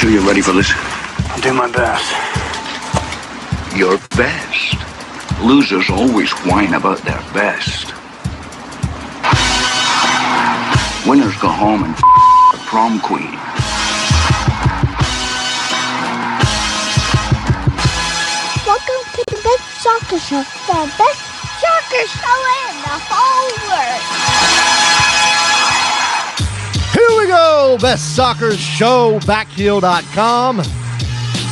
sure you're ready for this? I'll do my best. Your best? Losers always whine about their best. Winners go home and the prom queen. Welcome to the best soccer show. The best soccer show in the whole world. Here we go. Best soccer show, backheel.com.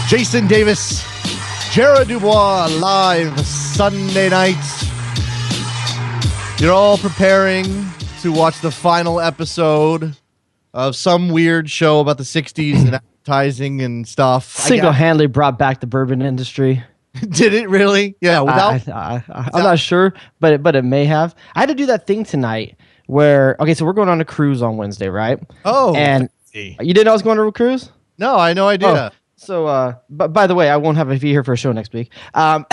Jason Davis, Jared DuBois, live Sunday night. You're all preparing to watch the final episode of some weird show about the 60s and advertising and stuff. Single-handedly brought back the bourbon industry. Did it really? Yeah. I'm not sure, but it may have. I had to do that thing tonight where, okay, so we're going on a cruise on Wednesday, right? Oh. And you didn't know I was going to a cruise? No, I had no idea. Oh. So, but by the way, I won't have a fee here for a show next week. So I'm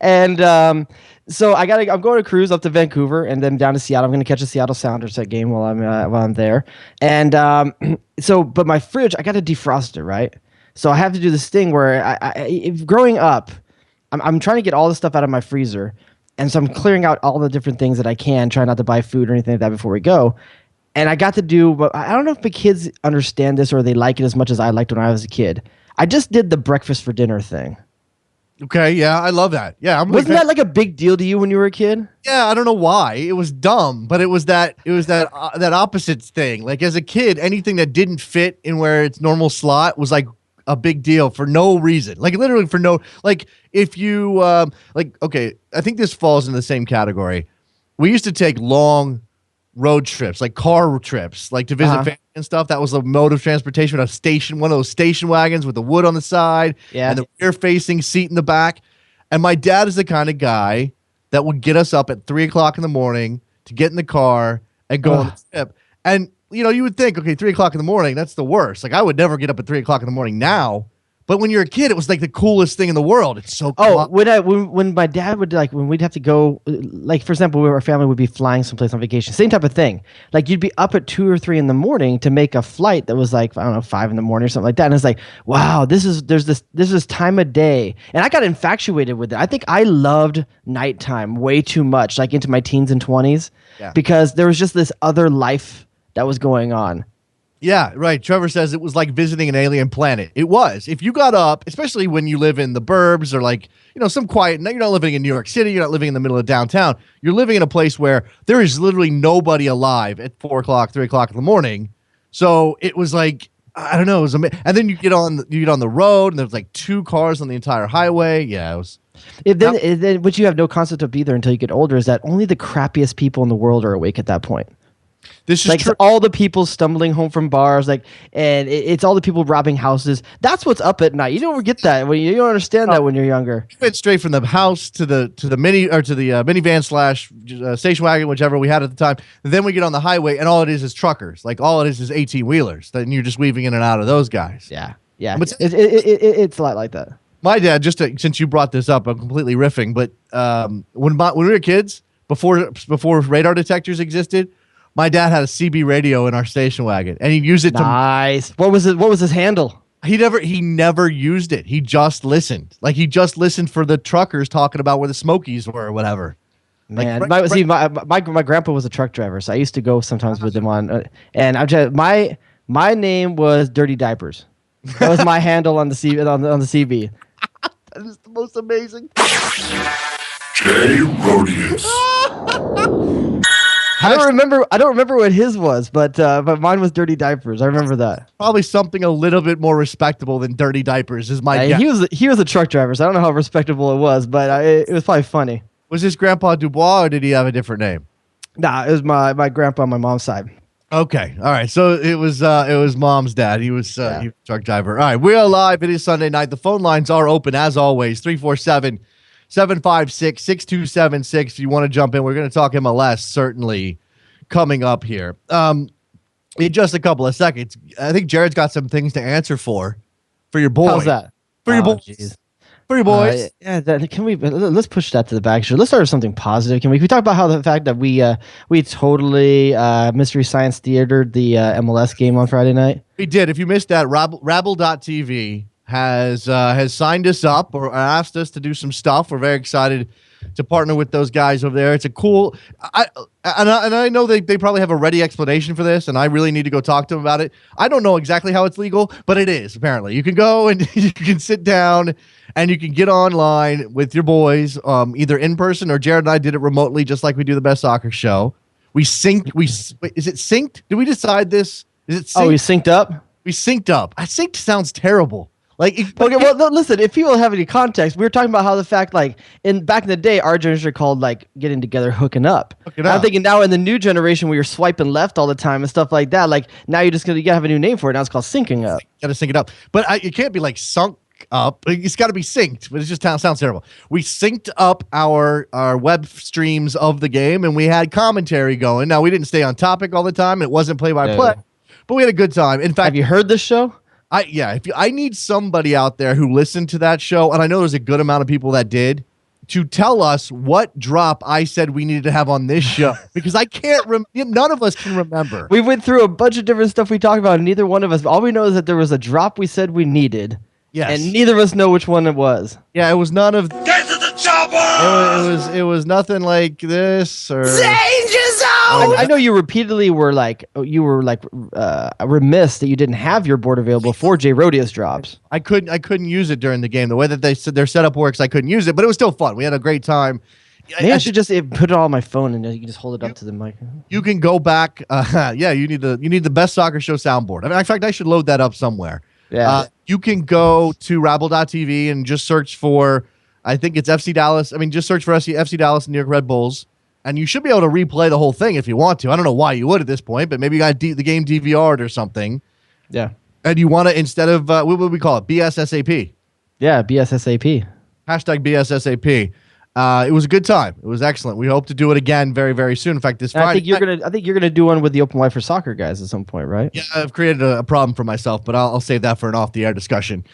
going to cruise up to Vancouver and then down to Seattle. I'm going to catch a Seattle Sounders game while I'm there. And but my fridge, I got to defrost it, right? So I have to do this thing where growing up, I'm trying to get all the stuff out of my freezer, and so I'm clearing out all the different things that I can, try not to buy food or anything like that before we go. And I got to do, but I don't know if the kids understand this or they like it as much as I liked when I was a kid. I just did the breakfast for dinner thing. Okay, yeah, I love that. Yeah, wasn't that like a big deal to you when you were a kid? Yeah, I don't know why. It was dumb, but it was that opposite thing. Like as a kid, anything that didn't fit in where its normal slot was like a big deal for no reason. Like literally for no, like if you okay, I think this falls in the same category. We used to take long road trips, like car trips, like to visit family and stuff. That was the mode of transportation. One of those station wagons with the wood on the side and the rear-facing seat in the back. And my dad is the kind of guy that would get us up at 3 o'clock in the morning to get in the car and go on the trip. And you would think, okay, 3 o'clock in the morning, that's the worst. Like I would never get up at 3 o'clock in the morning now. But when you're a kid, it was like the coolest thing in the world. It's so cool. Oh, when my dad would when we'd have to go, like for example, where our family would be flying someplace on vacation, same type of thing. Like you'd be up at 2 or 3 in the morning to make a flight that was like, I don't know, 5 in the morning or something like that. And it's like, wow, this is this time of day. And I got infatuated with it. I think I loved nighttime way too much, like into my teens and 20s, because there was just this other life that was going on. Yeah, right. Trevor says it was like visiting an alien planet. It was. If you got up, especially when you live in the burbs or like, some quiet, you're not living in New York City, you're not living in the middle of downtown. You're living in a place where there is literally nobody alive at 4 o'clock, 3 o'clock in the morning. So it was like, I don't know. It was amazing. And then you get on the road and there's like 2 cars on the entire highway. Yeah, it was. Then what you have no concept of either until you get older is that only the crappiest people in the world are awake at that point. This is like true. All the people stumbling home from bars, and it's all the people robbing houses. That's what's up at night. You don't get that when you don't understand that when you're younger. You went straight from the house to the minivan / station wagon, whichever we had at the time. And then we get on the highway, and all it is truckers. Like all it is 18-wheelers. Then you're just weaving in and out of those guys. Yeah. It's a lot like that. My dad, since you brought this up, I'm completely riffing. But when we were kids, before radar detectors existed. My dad had a CB radio in our station wagon, and he'd use it Nice. What was it? What was his handle? He never used it. He just listened. Like he just listened for the truckers talking about where the Smokies were or whatever. Man, my grandpa was a truck driver, so I used to go sometimes with him on. And my name was Dirty Diapers. That was my handle on the CB. That is the most amazing. Jay Rodius. I don't remember what his was, but mine was Dirty Diapers. I remember that. Probably something a little bit more respectable than Dirty Diapers is my guess. He was a truck driver, so I don't know how respectable it was, but it was probably funny. Was this Grandpa DuBois or did he have a different name? Nah, it was my grandpa on my mom's side. Okay, all right. So it was Mom's dad. He was a truck driver. All right, we are live. It is Sunday night. The phone lines are open as always. 347-756-6276. If you want to jump in, we're going to talk MLS certainly coming up here. In just a couple of seconds, I think Jared's got some things to answer for your boy. How's that? For your boy. Geez. For you boys. Can we? Let's push that to the back. Sure. Let's start with something positive. Can we talk about how the fact that we totally mystery science theatered the MLS game on Friday night? We did. If you missed that, Rabble.tv has signed us up or asked us to do some stuff. We're very excited to partner with those guys over there. It's a cool. I know they probably have a ready explanation for this, and I really need to go talk to them about it. I don't know exactly how it's legal, but it is apparently. You can go and you can sit down and you can get online with your boys, either in person or Jared and I did it remotely, just like we do the Best Soccer Show. We synced. Is it synced? Did we decide this? Is it synced? Oh, we synced up. We synced up. Synced sounds terrible. Okay, well, no, listen. If people have any context, we were talking about how the fact, like, back in the day, our generation called like getting together, hooking up. I'm thinking now in the new generation, where you're swiping left all the time and stuff like that. Like now you gotta have a new name for it. Now it's called syncing up. You gotta sync it up, but it can't be like sunk up. It's got to be synced, but it just sounds terrible. We synced up our web streams of the game, and we had commentary going. Now we didn't stay on topic all the time. It wasn't play by play, but we had a good time. In fact, have you heard this show? I need somebody out there who listened to that show, and I know there's a good amount of people that did, to tell us what drop I said we needed to have on this show, because I can't none of us can remember. We went through a bunch of different stuff we talked about, and neither one of us, all we know is that there was a drop we said we needed. Yes. And neither of us know which one it was. Yeah, it was none of. Get to the chopper! It was nothing like this or. Danger zone! I know you repeatedly were remiss that you didn't have your board available for Jay Rodeo's drops. I couldn't use it during the game. The way that their setup works, I couldn't use it, but it was still fun. We had a great time. Maybe I should just put it all on my phone and you can just hold it up to the mic. You can go back. You need the Best Soccer Show soundboard. I mean, in fact, I should load that up somewhere. Yeah. You can go to Rabble.tv and just search for, I think it's FC Dallas. I mean, just search for FC Dallas and New York Red Bulls, and you should be able to replay the whole thing if you want to. I don't know why you would at this point, but maybe you got the game DVR'd or something. Yeah. And you want to, instead of, what would we call it? BSSAP. Yeah, BSSAP. Hashtag BSSAP. It was a good time. It was excellent. We hope to do it again very, very soon. In fact, this Friday. I think you're gonna do one with the Open Wide for Soccer guys at some point, right? Yeah, I've created a problem for myself, but I'll save that for an off-the-air discussion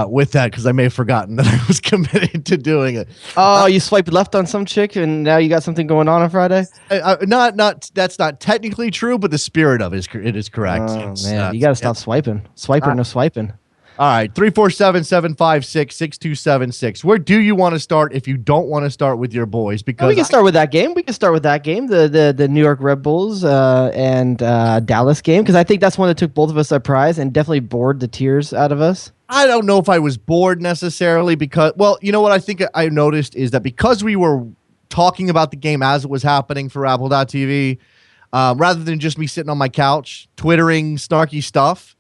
with that, because I may have forgotten that I was committed to doing it. Oh, you swiped left on some chick, and now you got something going on Friday? That's not technically true, but the spirit of it is correct. Oh man, you gotta stop swiping. Swiper, no swiping. All right, 347-756-6276. Where do you want to start if you don't want to start with your boys? Because we can start with that game. The New York Red Bulls and Dallas game, because I think that's one that took both of us by surprise and definitely bored the tears out of us. I don't know if I was bored necessarily because, well, you know what I think I noticed is that because we were talking about the game as it was happening for Rabble.tv, rather than just me sitting on my couch twittering snarky stuff,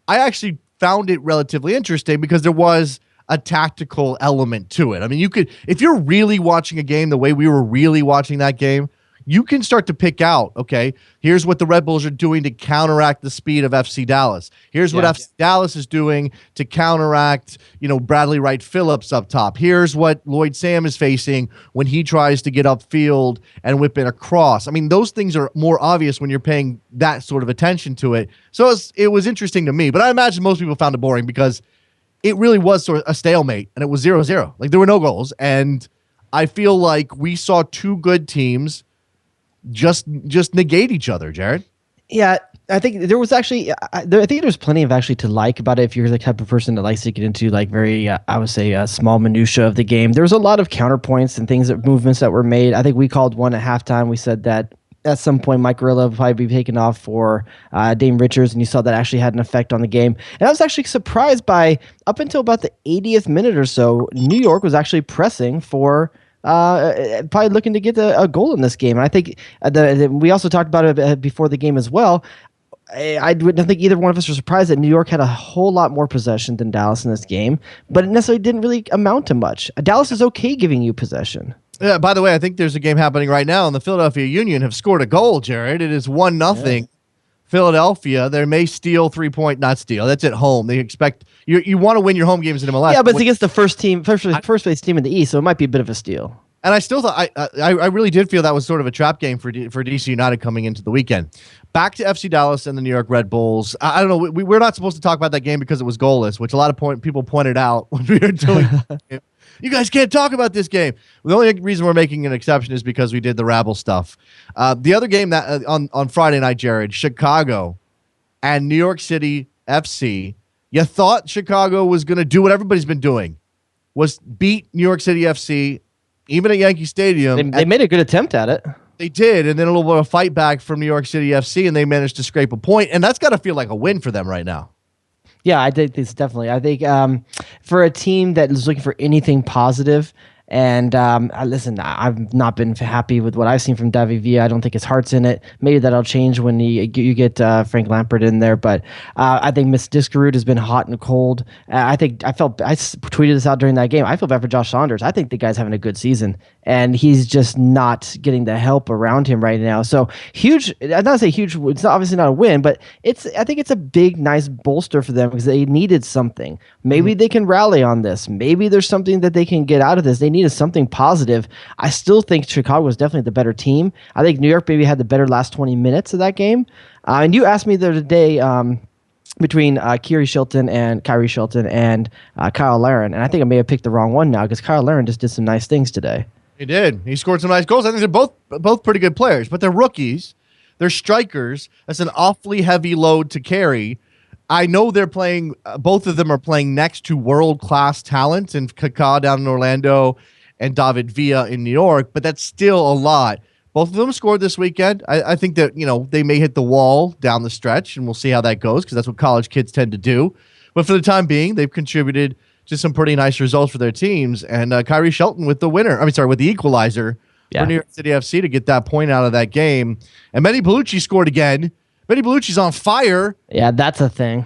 I actually found it relatively interesting because there was a tactical element to it. I mean, you could, if you're really watching a game the way we were really watching that game, you can start to pick out, okay, here's what the Red Bulls are doing to counteract the speed of FC Dallas. Here's what FC Dallas is doing to counteract, Bradley Wright Phillips up top. Here's what Lloyd Sam is facing when he tries to get upfield and whip in a cross. I mean, those things are more obvious when you're paying that sort of attention to it. So it was interesting to me, but I imagine most people found it boring because it really was sort of a stalemate and it was 0-0. Like there were no goals. And I feel like we saw two good teams just negate each other, Jared. Yeah, I think there was actually, I think there's plenty of actually to like about it if you're the type of person that likes to get into like very, I would say, small minutia of the game. There was a lot of counterpoints and movements that were made. I think we called one at halftime. We said that at some point Mike Gorilla would probably be taken off for Dame Richards, and you saw that actually had an effect on the game. And I was actually surprised by, up until about the 80th minute or so, New York was actually pressing for probably looking to get a goal in this game. And I think we also talked about it before the game as well. I don't think either one of us were surprised that New York had a whole lot more possession than Dallas in this game, but it necessarily didn't really amount to much. Dallas is okay giving you possession. Yeah, by the way, I think there's a game happening right now, and the Philadelphia Union have scored a goal, Jared. It is 1-0. Yeah. Philadelphia, they may steal 3 point, not steal. That's at home. They expect you want to win your home games in MLS. Yeah, but it's against the first place team in the East, so it might be a bit of a steal. And I still thought I really did feel that was sort of a trap game for DC United coming into the weekend. Back to FC Dallas and the New York Red Bulls. I don't know. We're not supposed to talk about that game because it was goalless, which a lot of people pointed out when we were doing it. You guys can't talk about this game. The only reason we're making an exception is because we did the Rabble stuff. The other game that on Friday night, Jared, Chicago and New York City FC. You thought Chicago was going to do what everybody's been doing, was beat New York City FC, even at Yankee Stadium. They made a good attempt at it. They did, and then a little bit of fight back from New York City FC, and they managed to scrape a point, and that's got to feel like a win for them right now. Yeah, I think this definitely. I think for a team that is looking for anything positive, and listen, I've not been happy with what I've seen from David Villa. I don't think his heart's in it. Maybe that'll change when you get Frank Lampard in there. But I think Miss Diskerud has been hot and cold. I tweeted this out during that game. I feel bad for Josh Saunders. I think the guy's having a good season, and he's just not getting the help around him right now. So huge. I'm not say huge. It's obviously not a win, but I think it's a big, nice bolster for them because they needed something. Maybe they can rally on this. Maybe there's something that they can get out of this. They needed something positive. I still think Chicago was definitely the better team. I think New York maybe had the better last 20 minutes of that game. And you asked me the other day between Kyrie Shilton and Kyle Larin, and I think I may have picked the wrong one now because Kyle Larin just did some nice things today. He did. He scored some nice goals. I think they're both pretty good players, but they're rookies. They're strikers. That's an awfully heavy load to carry. I know they're playing. Both of them are playing next to world-class talent in Kaká down in Orlando and David Villa in New York, but that's still a lot. Both of them scored this weekend. I think that they may hit the wall down the stretch, and we'll see how that goes because that's what college kids tend to do. But for the time being, they've contributed to some pretty nice results for their teams. And Kyrie Shelton with the equalizer for New York City FC to get that point out of that game. And Benny Bellucci scored again. Benny Bellucci's on fire. Yeah, that's a thing.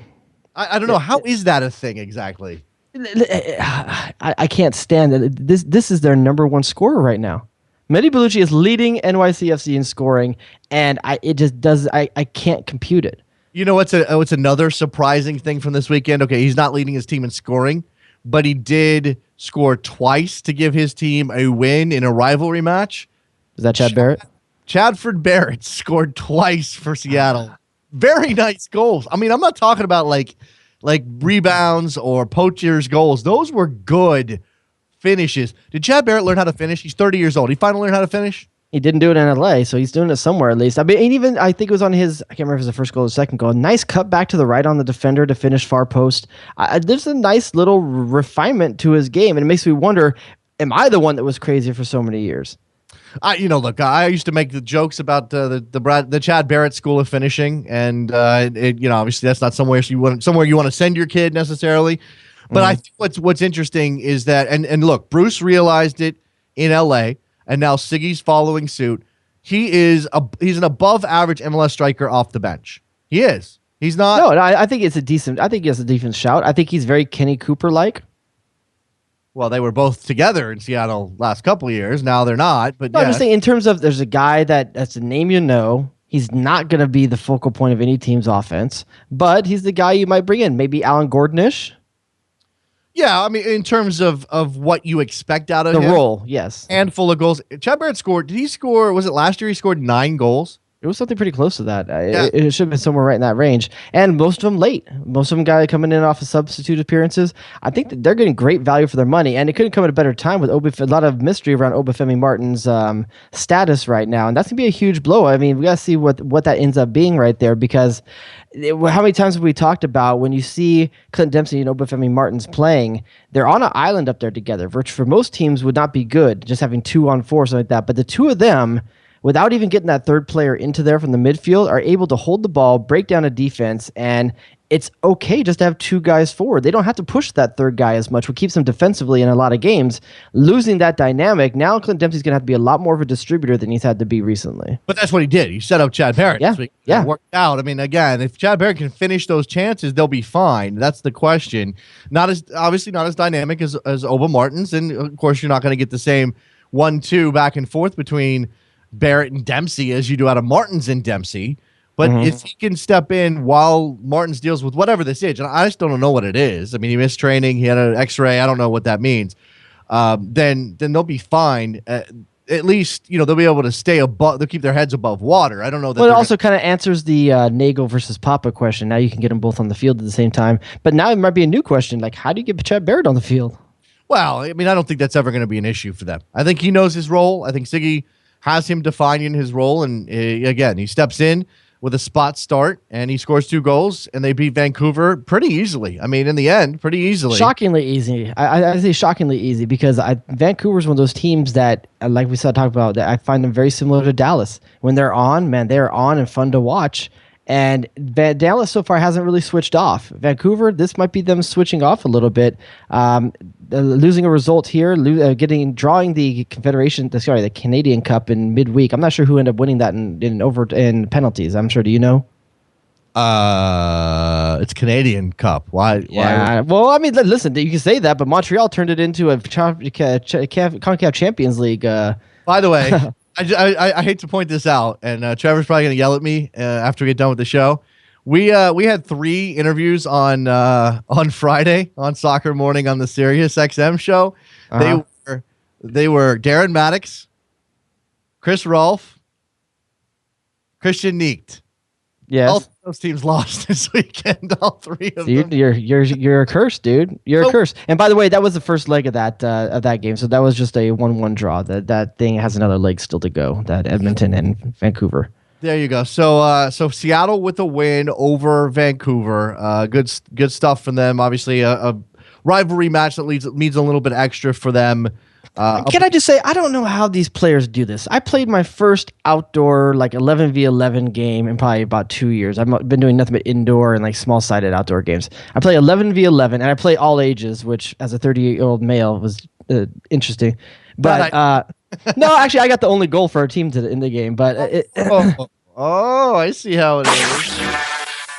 I don't know. How is that a thing exactly? I can't stand it. This is their number one scorer right now. Benny Bellucci is leading NYCFC in scoring, and I can't compute it. You know what's another surprising thing from this weekend? Okay, he's not leading his team in scoring, but he did score twice to give his team a win in a rivalry match. Is that Chad Barrett? Chadford Barrett scored twice for Seattle. Very nice goals. I mean, I'm not talking about like rebounds or poachers goals. Those were good finishes. Did Chad Barrett learn how to finish? He's 30 years old. He finally learned how to finish? He didn't do it in LA, so he's doing it somewhere at least. I mean, I think it was on his, I can't remember if it was the first goal or the second goal. Nice cut back to the right on the defender to finish far post. There's a nice little refinement to his game, and it makes me wonder, am I the one that was crazy for so many years? Look, I used to make the jokes about the Chad Barrett school of finishing, and obviously that's not somewhere you want to send your kid necessarily. But I think what's interesting is that, and look, Bruce realized it in LA, and now Siggy's following suit. He's an above average MLS striker off the bench. He is. He's not. No, I think it's a decent. I think he has a decent shout. I think he's very Kenny Cooper like. Well, they were both together in Seattle last couple of years. Now they're not. But I'm just saying, in terms of there's a guy that's a name you know. He's not going to be the focal point of any team's offense, but he's the guy you might bring in. Maybe Alan Gordonish. Yeah, I mean, in terms of what you expect out of the him. role, yes. Handful of goals. Chad Barrett scored. Did he score? Was it last year? He scored 9 goals. It was something pretty close to that. It should have been somewhere right in that range. And most of them late. Most of them guys coming in off of substitute appearances. I think that they're getting great value for their money. And it couldn't come at a better time with a lot of mystery around Obafemi Martin's status right now. And that's going to be a huge blow. I mean, we got to see what that ends up being right there because how many times have we talked about when you see Clint Dempsey and Obafemi Martin's playing, they're on an island up there together, which for most teams would not be good, just having 2-on-4, something like that. But the two of them, without even getting that third player into there from the midfield, are able to hold the ball, break down a defense, and it's okay just to have 2 guys forward. They don't have to push that third guy as much, which keeps them defensively in a lot of games. Losing that dynamic, now Clint Dempsey's going to have to be a lot more of a distributor than he's had to be recently. But that's what he did. He set up Chad Barrett this week. Yeah. It worked out. I mean, again, if Chad Barrett can finish those chances, they'll be fine. That's the question. Obviously not as dynamic as Oba Martins, and of course you're not going to get the same 1-2 back and forth between Barrett and Dempsey as you do out of Martins and Dempsey. But if he can step in while Martins deals with whatever this is, and I just don't know what it is. I mean, he missed training. He had an x-ray. I don't know what that means. Then they'll be fine. At least, they'll be able to stay above. They'll keep their heads above water. I don't know. Well, it also kind of answers the Nagel versus Papa question. Now you can get them both on the field at the same time. But now it might be a new question. Like, how do you get Chad Barrett on the field? Well, I mean, I don't think that's ever going to be an issue for them. I think he knows his role. I think Siggy has him defining his role. And again, he steps in with a spot start and he scores 2 goals and they beat Vancouver pretty easily. I mean, in the end, pretty easily. Shockingly easy. I say shockingly easy because Vancouver's one of those teams that, like we said, talk about, that I find them very similar to Dallas. When they're on, man, they're on and fun to watch. And Dallas so far hasn't really switched off. Vancouver, this might be them switching off a little bit. Losing a result here, drawing the the Canadian Cup in midweek. I'm not sure who ended up winning that in penalties. I'm sure. Do you know? It's Canadian Cup. Why? Yeah. Well, I mean, listen, you can say that, but Montreal turned it into a CONCACAF Champions League. By the way. I hate to point this out, and Trevor's probably going to yell at me after we get done with the show. We had 3 interviews on Friday on Soccer Morning on the Sirius XM show. They were Darren Maddox, Chris Rolfe, Christian Neekt. Yes. All those teams lost this weekend. All 3 of them. You're a curse, dude. You're a curse. And by the way, that was the first leg of that game. So that was just a 1-1 draw. That thing has another leg still to go. That Edmonton and Vancouver. There you go. So Seattle with a win over Vancouver. Good stuff from them. Obviously, a rivalry match that means a little bit extra for them. Can I just say, I don't know how these players do this. I played my first outdoor 11v11 game in probably about 2 years. I've been doing nothing but indoor and small-sided outdoor games. I play 11v11 and I play all ages, which as a 38-year-old male was interesting. But no, actually, I got the only goal for our team in the game. But I see how it is.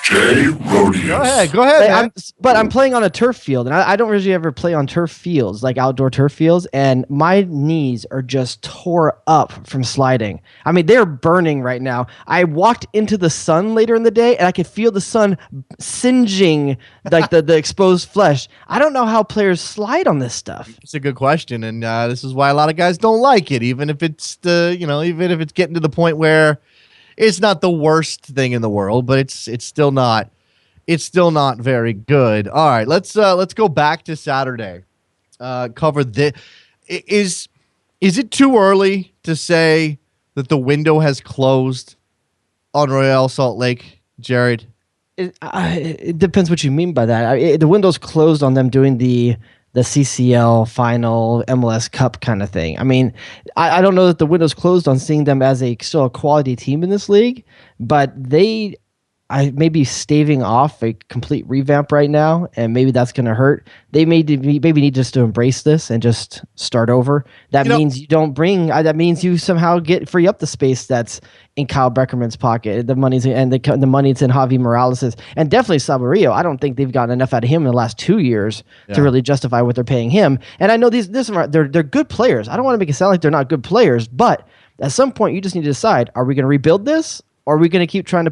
Jay Rodius. Go ahead. I'm playing on a turf field, and I don't really ever play on turf fields, like outdoor turf fields, and my knees are just tore up from sliding. I mean, they're burning right now. I walked into the sun later in the day, and I could feel the sun singeing the exposed flesh. I don't know how players slide on this stuff. It's a good question, and this is why a lot of guys don't like it, even if it's even if it's getting to the point where it's not the worst thing in the world, but it's still not very good. All right, let's go back to Saturday. Cover this. Is it too early to say that the window has closed on Royal Salt Lake, Jared? It depends what you mean by that. The window's closed on them doing the CCL final MLS Cup kind of thing. I mean, I don't know that the window's closed on seeing them as still a quality team in this league, but I may be staving off a complete revamp right now, and maybe that's going to hurt. They maybe need just to embrace this and just start over. That means you don't bring. That means you somehow free up the space that's in Kyle Beckerman's pocket. The money's and the money's in Javi Morales's, and definitely Saborio. I don't think they've gotten enough out of him in the last 2 years to really justify what they're paying him. And I know they're good players. I don't want to make it sound like they're not good players, but at some point you just need to decide: are we going to rebuild this? Or are we going to keep trying to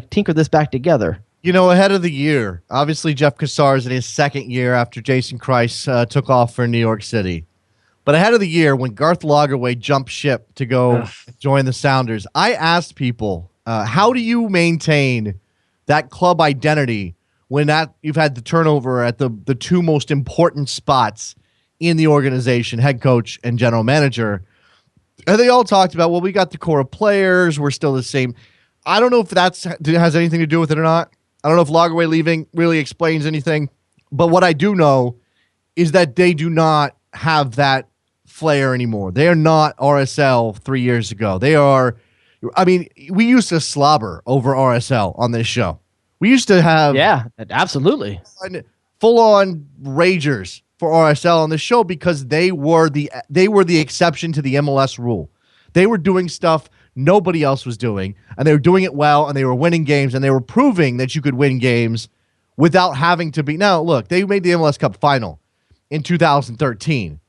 tinker this back together? Ahead of the year, obviously Jeff Cassar's in his 2nd year after Jason Kreis took off for New York City. But ahead of the year, when Garth Lagerwey jumped ship to go join the Sounders, I asked people, how do you maintain that club identity when you've had the turnover at the 2 most important spots in the organization, head coach and general manager? And they all talked about, well, we got the core of players. We're still the same. I don't know if that has anything to do with it or not. I don't know if Lagerwey leaving really explains anything. But what I do know is that they do not have that flair anymore. They are not RSL 3 years ago. They are, I mean, we used to slobber over RSL on this show. We used to have. Yeah, absolutely. Full-on ragers for RSL on the show because they were the exception to the MLS rule. They were doing stuff nobody else was doing, and they were doing it well, and they were winning games, and they were proving that you could win games without having to be. Now, look, they made the MLS Cup final in 2013.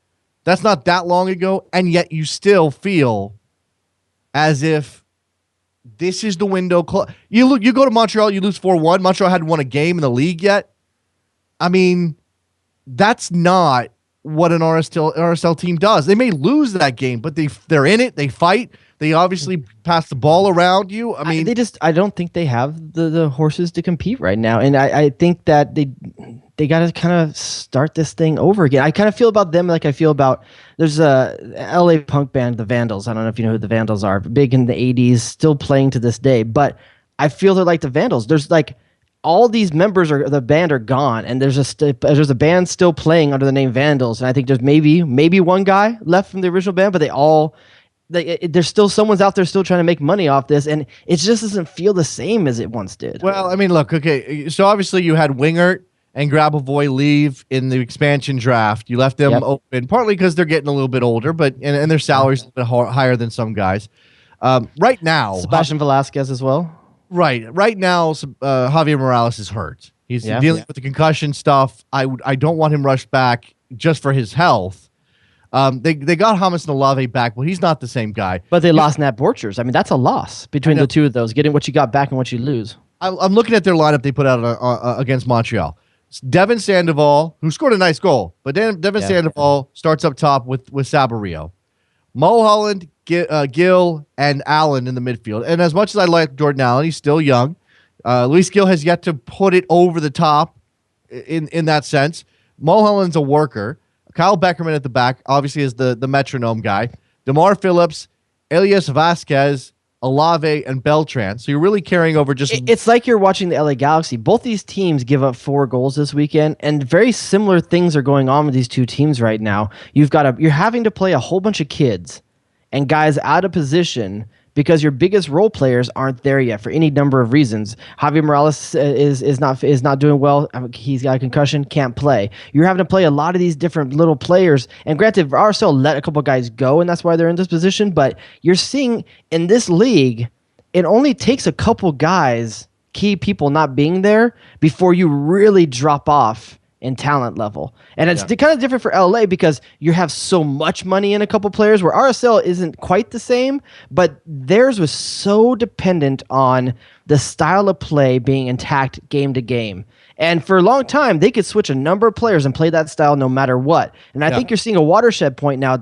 That's not that long ago, and yet you still feel as if this is the window. You go to Montreal, you lose 4-1. Montreal hadn't won a game in the league yet. I mean, that's not what an RSL team does. They may lose that game, but they're in it. They fight. They obviously pass the ball around you. I mean, I don't think they have the horses to compete right now. And I think that they got to kind of start this thing over again. I kind of feel about them like I feel about there's a LA punk band, the Vandals. I don't know if you know who the Vandals are, big in the 80s, still playing to this day. But I feel they're like the Vandals. There's like all these members of the band are gone, and there's a band still playing under the name Vandals. And I think there's maybe one guy left from the original band, but there's still someone's out there still trying to make money off this, and it just doesn't feel the same as it once did. Well, I mean, look, okay, so obviously you had Wingert and Grabavoy leave in the expansion draft. You left them open, partly because they're getting a little bit older, but and their salaries a bit higher than some guys. Right now, Sebastian Velasquez as well. Right now, Javier Morales is hurt. He's dealing with the concussion stuff. I don't want him rushed back just for his health. They got James Nalave back, but he's not the same guy. But they lost Nat Borchers. I mean, that's a loss between the two of those, getting what you got back and what you lose. I'm looking at their lineup they put out against Montreal. It's Devin Sandoval, who scored a nice goal, but Devin Sandoval starts up top with Sabarillo. Mulholland, Gill, and Allen in the midfield. And as much as I like Jordan Allen, he's still young. Luis Gill has yet to put it over the top in that sense. Mulholland's a worker. Kyle Beckerman at the back, obviously, is the metronome guy. DeMar Phillips, Elias Vasquez, Olave, and Beltran. So you're really carrying over just... It's like you're watching the LA Galaxy. Both these teams give up 4 goals this weekend, and very similar things are going on with these two teams right now. You're having to play a whole bunch of kids and guys out of position because your biggest role players aren't there yet for any number of reasons. Javier Morales is not doing well. He's got a concussion, can't play. You're having to play a lot of these different little players. And granted, RSL let a couple guys go, and that's why they're in this position. But you're seeing in this league, it only takes a couple guys, key people not being there, before you really drop off in talent level. And it's kind of different for LA because you have so much money in a couple players where RSL isn't quite the same, but theirs was so dependent on the style of play being intact game to game. And for a long time, they could switch a number of players and play that style no matter what. And I think you're seeing a watershed point now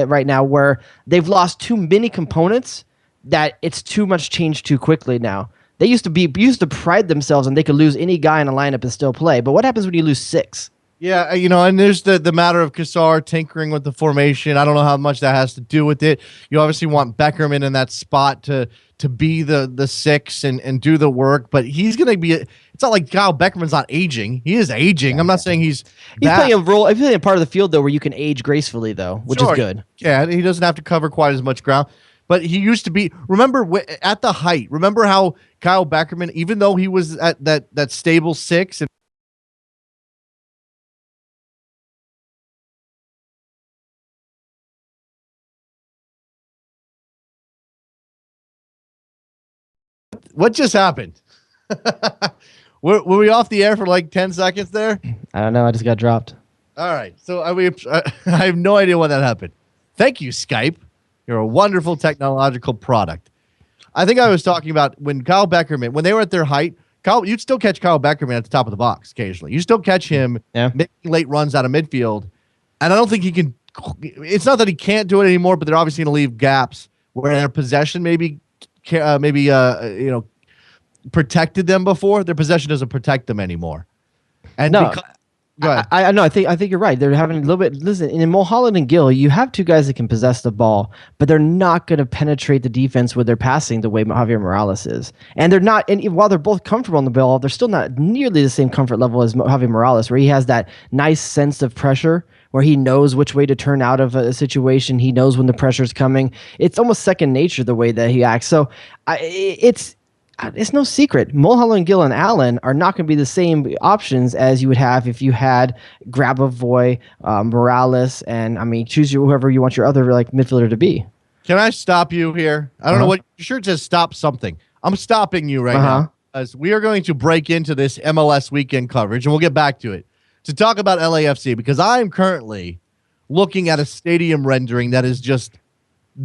right now where they've lost too many components that it's too much change too quickly now. They used to pride themselves and they could lose any guy in a lineup and still play. But what happens when you lose 6? Yeah, and there's the matter of Cassar tinkering with the formation. I don't know how much that has to do with it. You obviously want Beckerman in that spot to be the 6 and do the work, but he's going to be it's not like Kyle Beckerman's not aging. He is aging. I'm not saying he's playing a role. He's playing a part of the field though where you can age gracefully though, which is good. Yeah, he doesn't have to cover quite as much ground. But he used to be, remember at the height, remember how Kyle Beckerman, even though he was at that stable 6, and what just happened? were we off the air for like 10 seconds there? I don't know. I just got dropped. All right. So I have no idea when that happened. Thank you, Skype. You're a wonderful technological product. I think I was talking about when Kyle Beckerman, when they were at their height, you'd still catch Kyle Beckerman at the top of the box occasionally. You still catch him making late runs out of midfield. And I don't think he can. It's not that he can't do it anymore, but they're obviously going to leave gaps where their possession maybe protected them before. Their possession doesn't protect them anymore. And no. I know. I think you're right. They're having a little bit. Listen, in Mulholland and Gill, you have 2 guys that can possess the ball, but they're not going to penetrate the defense with their passing the way Javier Morales is. And they're not. And while they're both comfortable on the ball, they're still not nearly the same comfort level as Javier Morales, where he has that nice sense of pressure, where he knows which way to turn out of a situation. He knows when the pressure's coming. It's almost second nature the way that he acts. So it's no secret. Mulholland, Gill, and Allen are not going to be the same options as you would have if you had Grabavoy, Morales, and choose whoever you want your other midfielder to be. Can I stop you here? I don't know what your shirt says. Stop something. I'm stopping you right now as we are going to break into this MLS weekend coverage, and we'll get back to it to talk about LAFC because I'm currently looking at a stadium rendering that is just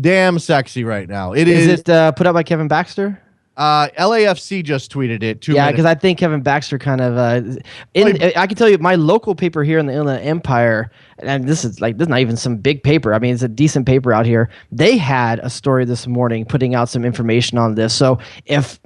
damn sexy right now. Is it put up by Kevin Baxter? LAFC just tweeted it. 2 minutes. Because I think Kevin Baxter kind of. I can tell you, my local paper here in the Inland Empire, and this is not even some big paper. I mean, it's a decent paper out here. They had a story this morning putting out some information on this. So if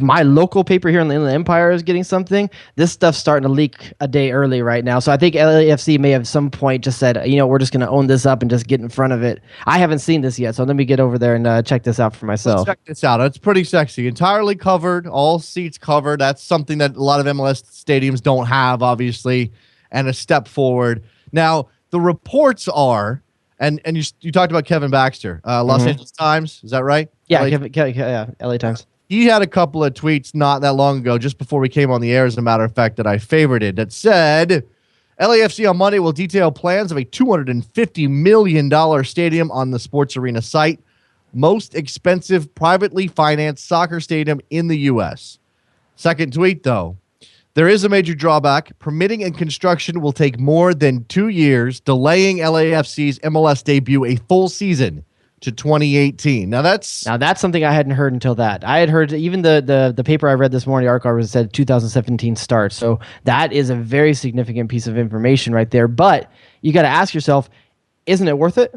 my local paper here in the Inland Empire is getting something, this stuff's starting to leak a day early right now. So I think LAFC may have at some point just said, we're just going to own this up and just get in front of it. I haven't seen this yet, so let me get over there and check this out for myself. Let's check this out. It's pretty sexy. Entirely covered, all seats covered. That's something that a lot of MLS stadiums don't have, obviously, and a step forward. Now, the reports are, and you talked about Kevin Baxter, Los Angeles Times, is that right? Yeah, LA Times. He had a couple of tweets not that long ago, just before we came on the air, as a matter of fact, that I favorited, that said, LAFC on Monday will detail plans of a $250 million stadium on the Sports Arena site, most expensive privately financed soccer stadium in the U.S. Second tweet, though. There is a major drawback. Permitting and construction will take more than 2 years, delaying LAFC's MLS debut a full season to 2018. Now that's something I hadn't heard until that. I had heard even the paper I read this morning, the article said 2017 start. So that is a very significant piece of information right there. But you got to ask yourself, isn't it worth it?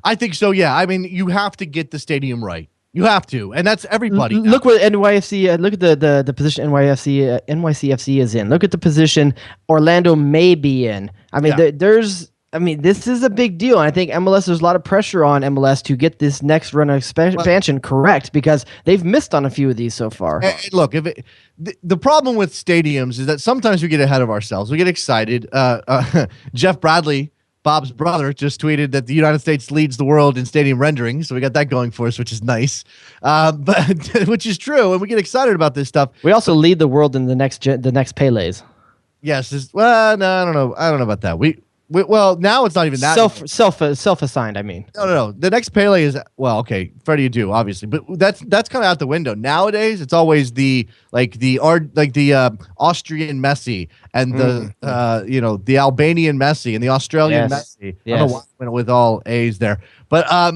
I think so, yeah. I mean, you have to get the stadium right. You have to, and that's everybody. Look what NYCFC. Look at the position NYCFC is in. Look at the position Orlando may be in. I mean, this is a big deal, and I think MLS. There's a lot of pressure on MLS to get this next run of expansion correct because they've missed on a few of these so far. Look, the problem with stadiums is that sometimes we get ahead of ourselves. We get excited. Jeff Bradley, Bob's brother, just tweeted that the United States leads the world in stadium rendering, so we got that going for us, which is nice, but which is true, and we get excited about this stuff. We also lead the world in the next Pele's. Yes, well, no, I don't know about that. Well, now it's not even that. Self-assigned, I mean. No. The next Pele is, well, okay, Freddie Adu, obviously, but that's kind of out the window. Nowadays, it's always the Austrian Messi and the Albanian Messi and the Australian Messi. Yes. I don't know why I went with all A's there. But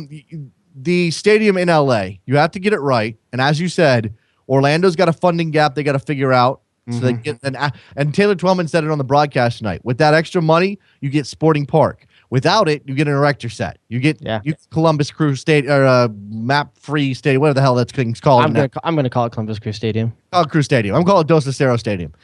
the stadium in LA, you have to get it right. And as you said, Orlando's got a funding gap they got to figure out. So they get and Taylor Twellman said it on the broadcast tonight. With that extra money, you get Sporting Park. Without it, you get an erector set. You get Columbus Crew Stadium or Map Free Stadium, whatever the hell that thing's called. I'm gonna call it Columbus Crew Stadium. Call it Crew Stadium. I'm calling it Dos Aceros Stadium.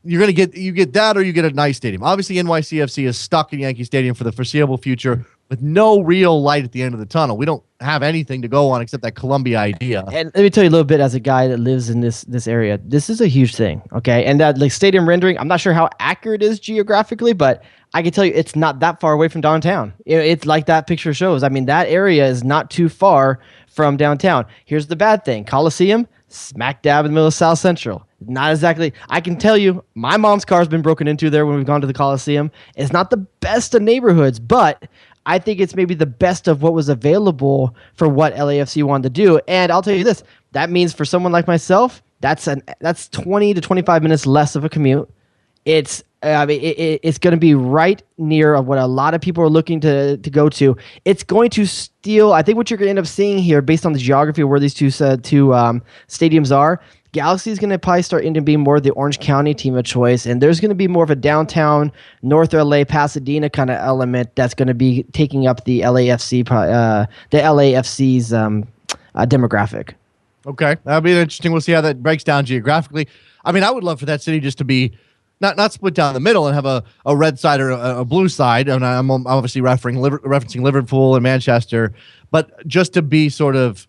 You're gonna get that, or you get a nice stadium. Obviously, NYCFC is stuck in Yankee Stadium for the foreseeable future with no real light at the end of the tunnel. We don't have anything to go on except that Columbia idea. And let me tell you a little bit as a guy that lives in this area. This is a huge thing, okay? And that stadium rendering, I'm not sure how accurate it is geographically, but I can tell you it's not that far away from downtown. It's like that picture shows. I mean, that area is not too far from downtown. Here's the bad thing. Coliseum, smack dab in the middle of South Central. Not exactly. I can tell you, my mom's car has been broken into there when we've gone to the Coliseum. It's not the best of neighborhoods, but I think it's maybe the best of what was available for what LAFC wanted to do. And I'll tell you this, that means for someone like myself, that's 20 to 25 minutes less of a commute. It's going to be right near what a lot of people are looking to go to. It's going to steal, I think what you're going to end up seeing here based on the geography of where these two stadiums are, Galaxy is going to probably start into being more of the Orange County team of choice, and there's going to be more of a downtown North LA, Pasadena kind of element that's going to be taking up the LAFC's demographic. Okay, that'll be interesting. We'll see how that breaks down geographically. I mean, I would love for that city just to be not split down the middle and have a red side or a blue side. And I'm obviously referencing Liverpool and Manchester, but just to be sort of,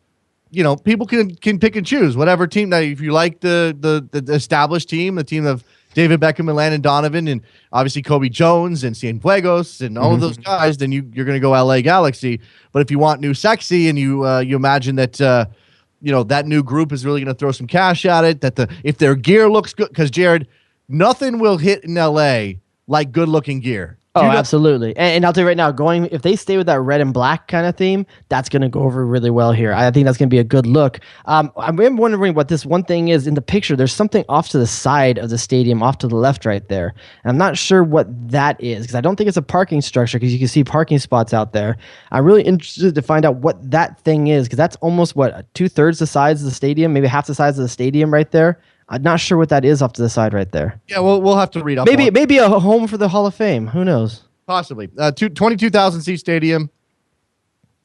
people can pick and choose whatever team. Now, if you like the established team, the team of David Beckham and Landon Donovan, and obviously Kobe Jones and Cienfuegos and all of those guys, then you're going to go LA Galaxy. But if you want new sexy and you imagine that that new group is really going to throw some cash at it, if their gear looks good, because Jared, nothing will hit in LA like good looking gear. Oh, absolutely. And I'll tell you right now, if they stay with that red and black kind of theme, that's going to go over really well here. I think that's going to be a good look. I'm wondering what this one thing is in the picture. There's something off to the side of the stadium, off to the left right there. And I'm not sure what that is because I don't think it's a parking structure because you can see parking spots out there. I'm really interested to find out what that thing is because that's almost, 2/3 the size of the stadium, maybe half the size of the stadium right there. I'm not sure what that is off to the side right there. Yeah, we'll have to read up. Maybe a home for the Hall of Fame. Who knows? Possibly. 22,000 seat stadium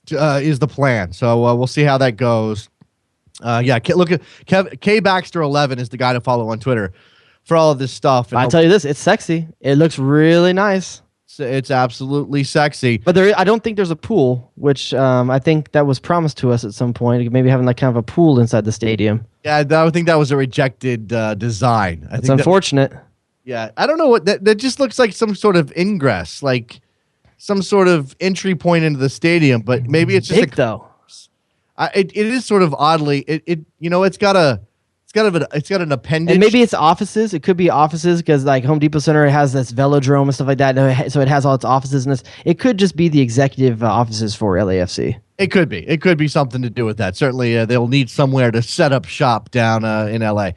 is the plan. So we'll see how that goes. Look at K Baxter 11 is the guy to follow on Twitter for all of this stuff. And I'll tell you this, it's sexy. It looks really nice. It's absolutely sexy. But I don't think there's a pool, which I think that was promised to us at some point. Maybe having like kind of a pool inside the stadium. Yeah, I think that was a rejected design. It's unfortunate. I don't know what that just looks like some sort of ingress, like some sort of entry point into the stadium. But maybe it's just big though. It is sort of oddly. It's got an appendage. And maybe it's offices. It could be offices because like Home Depot Center has this velodrome and stuff like that. So it has all its offices in this. It could just be the executive offices for LAFC. It could be. It could be something to do with that. Certainly, they'll need somewhere to set up shop down in LA.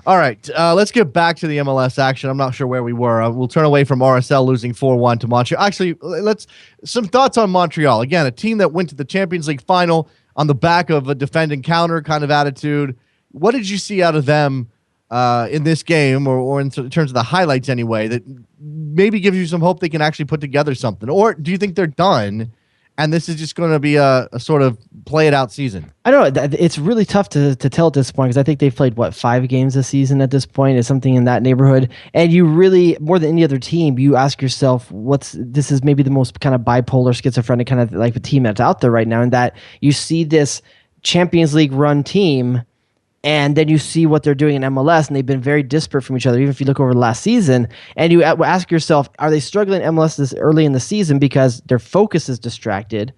All right, let's get back to the MLS action. I'm not sure where we were. We'll turn away from RSL losing 4-1 to Montreal. Actually, some thoughts on Montreal. Again, a team that went to the Champions League final on the back of a defend and counter kind of attitude. What did you see out of them in this game or in terms of the highlights anyway that maybe gives you some hope they can actually put together something? Or do you think they're done and this is just going to be a sort of play it out season? I don't know. It's really tough to tell at this point because I think they've played, 5 games this season at this point. It's something in that neighborhood. And you really, more than any other team, you ask yourself, this is maybe the most kind of bipolar, schizophrenic kind of like the team that's out there right now, in that you see this Champions League run team and then you see what they're doing in MLS, and they've been very disparate from each other, even if you look over the last season. And you ask yourself, are they struggling in MLS this early in the season because their focus is distracted?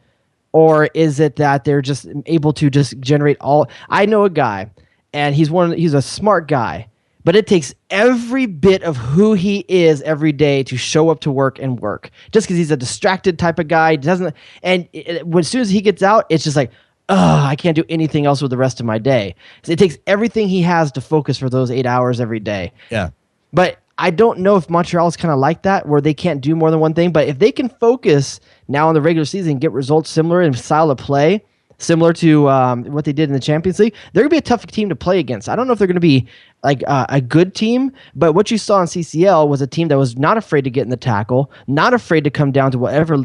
Or is it that they're just able to just generate all... I know a guy, and he's a smart guy, but it takes every bit of who he is every day to show up to work and work. Just because he's a distracted type of guy, as soon as he gets out, it's just like, I can't do anything else with the rest of my day. So it takes everything he has to focus for those 8 hours every day. Yeah. But I don't know if Montreal is kind of like that, where they can't do more than one thing. But if they can focus now in the regular season and get results similar in style of play, similar to what they did in the Champions League, they're going to be a tough team to play against. I don't know if they're going to be like a good team, but what you saw in CCL was a team that was not afraid to get in the tackle, not afraid to come down to whatever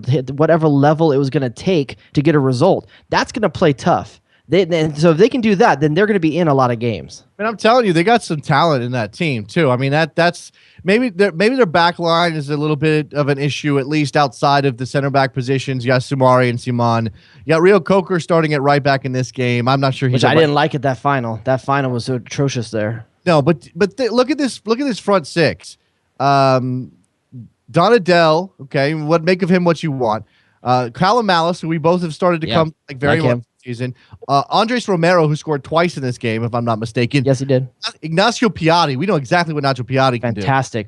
level it was going to take to get a result. That's going to play tough. So if they can do that, then they're going to be in a lot of games. And I'm telling you, they got some talent in that team too. I mean, that's maybe their back line is a little bit of an issue, at least outside of the center back positions. You got Sumari and Simon. You got Rio Coker starting at right back in this game. I'm not sure I didn't like it. That final was so atrocious there. No, but look at this front six. Donadell, okay, make of him what you want. Callum Malice, who we both have started to come very well season. Andres Romero, who scored twice in this game, if I'm not mistaken. Yes, he did. Ignacio Piatti. We know exactly what Ignacio Piatti can do. Fantastic.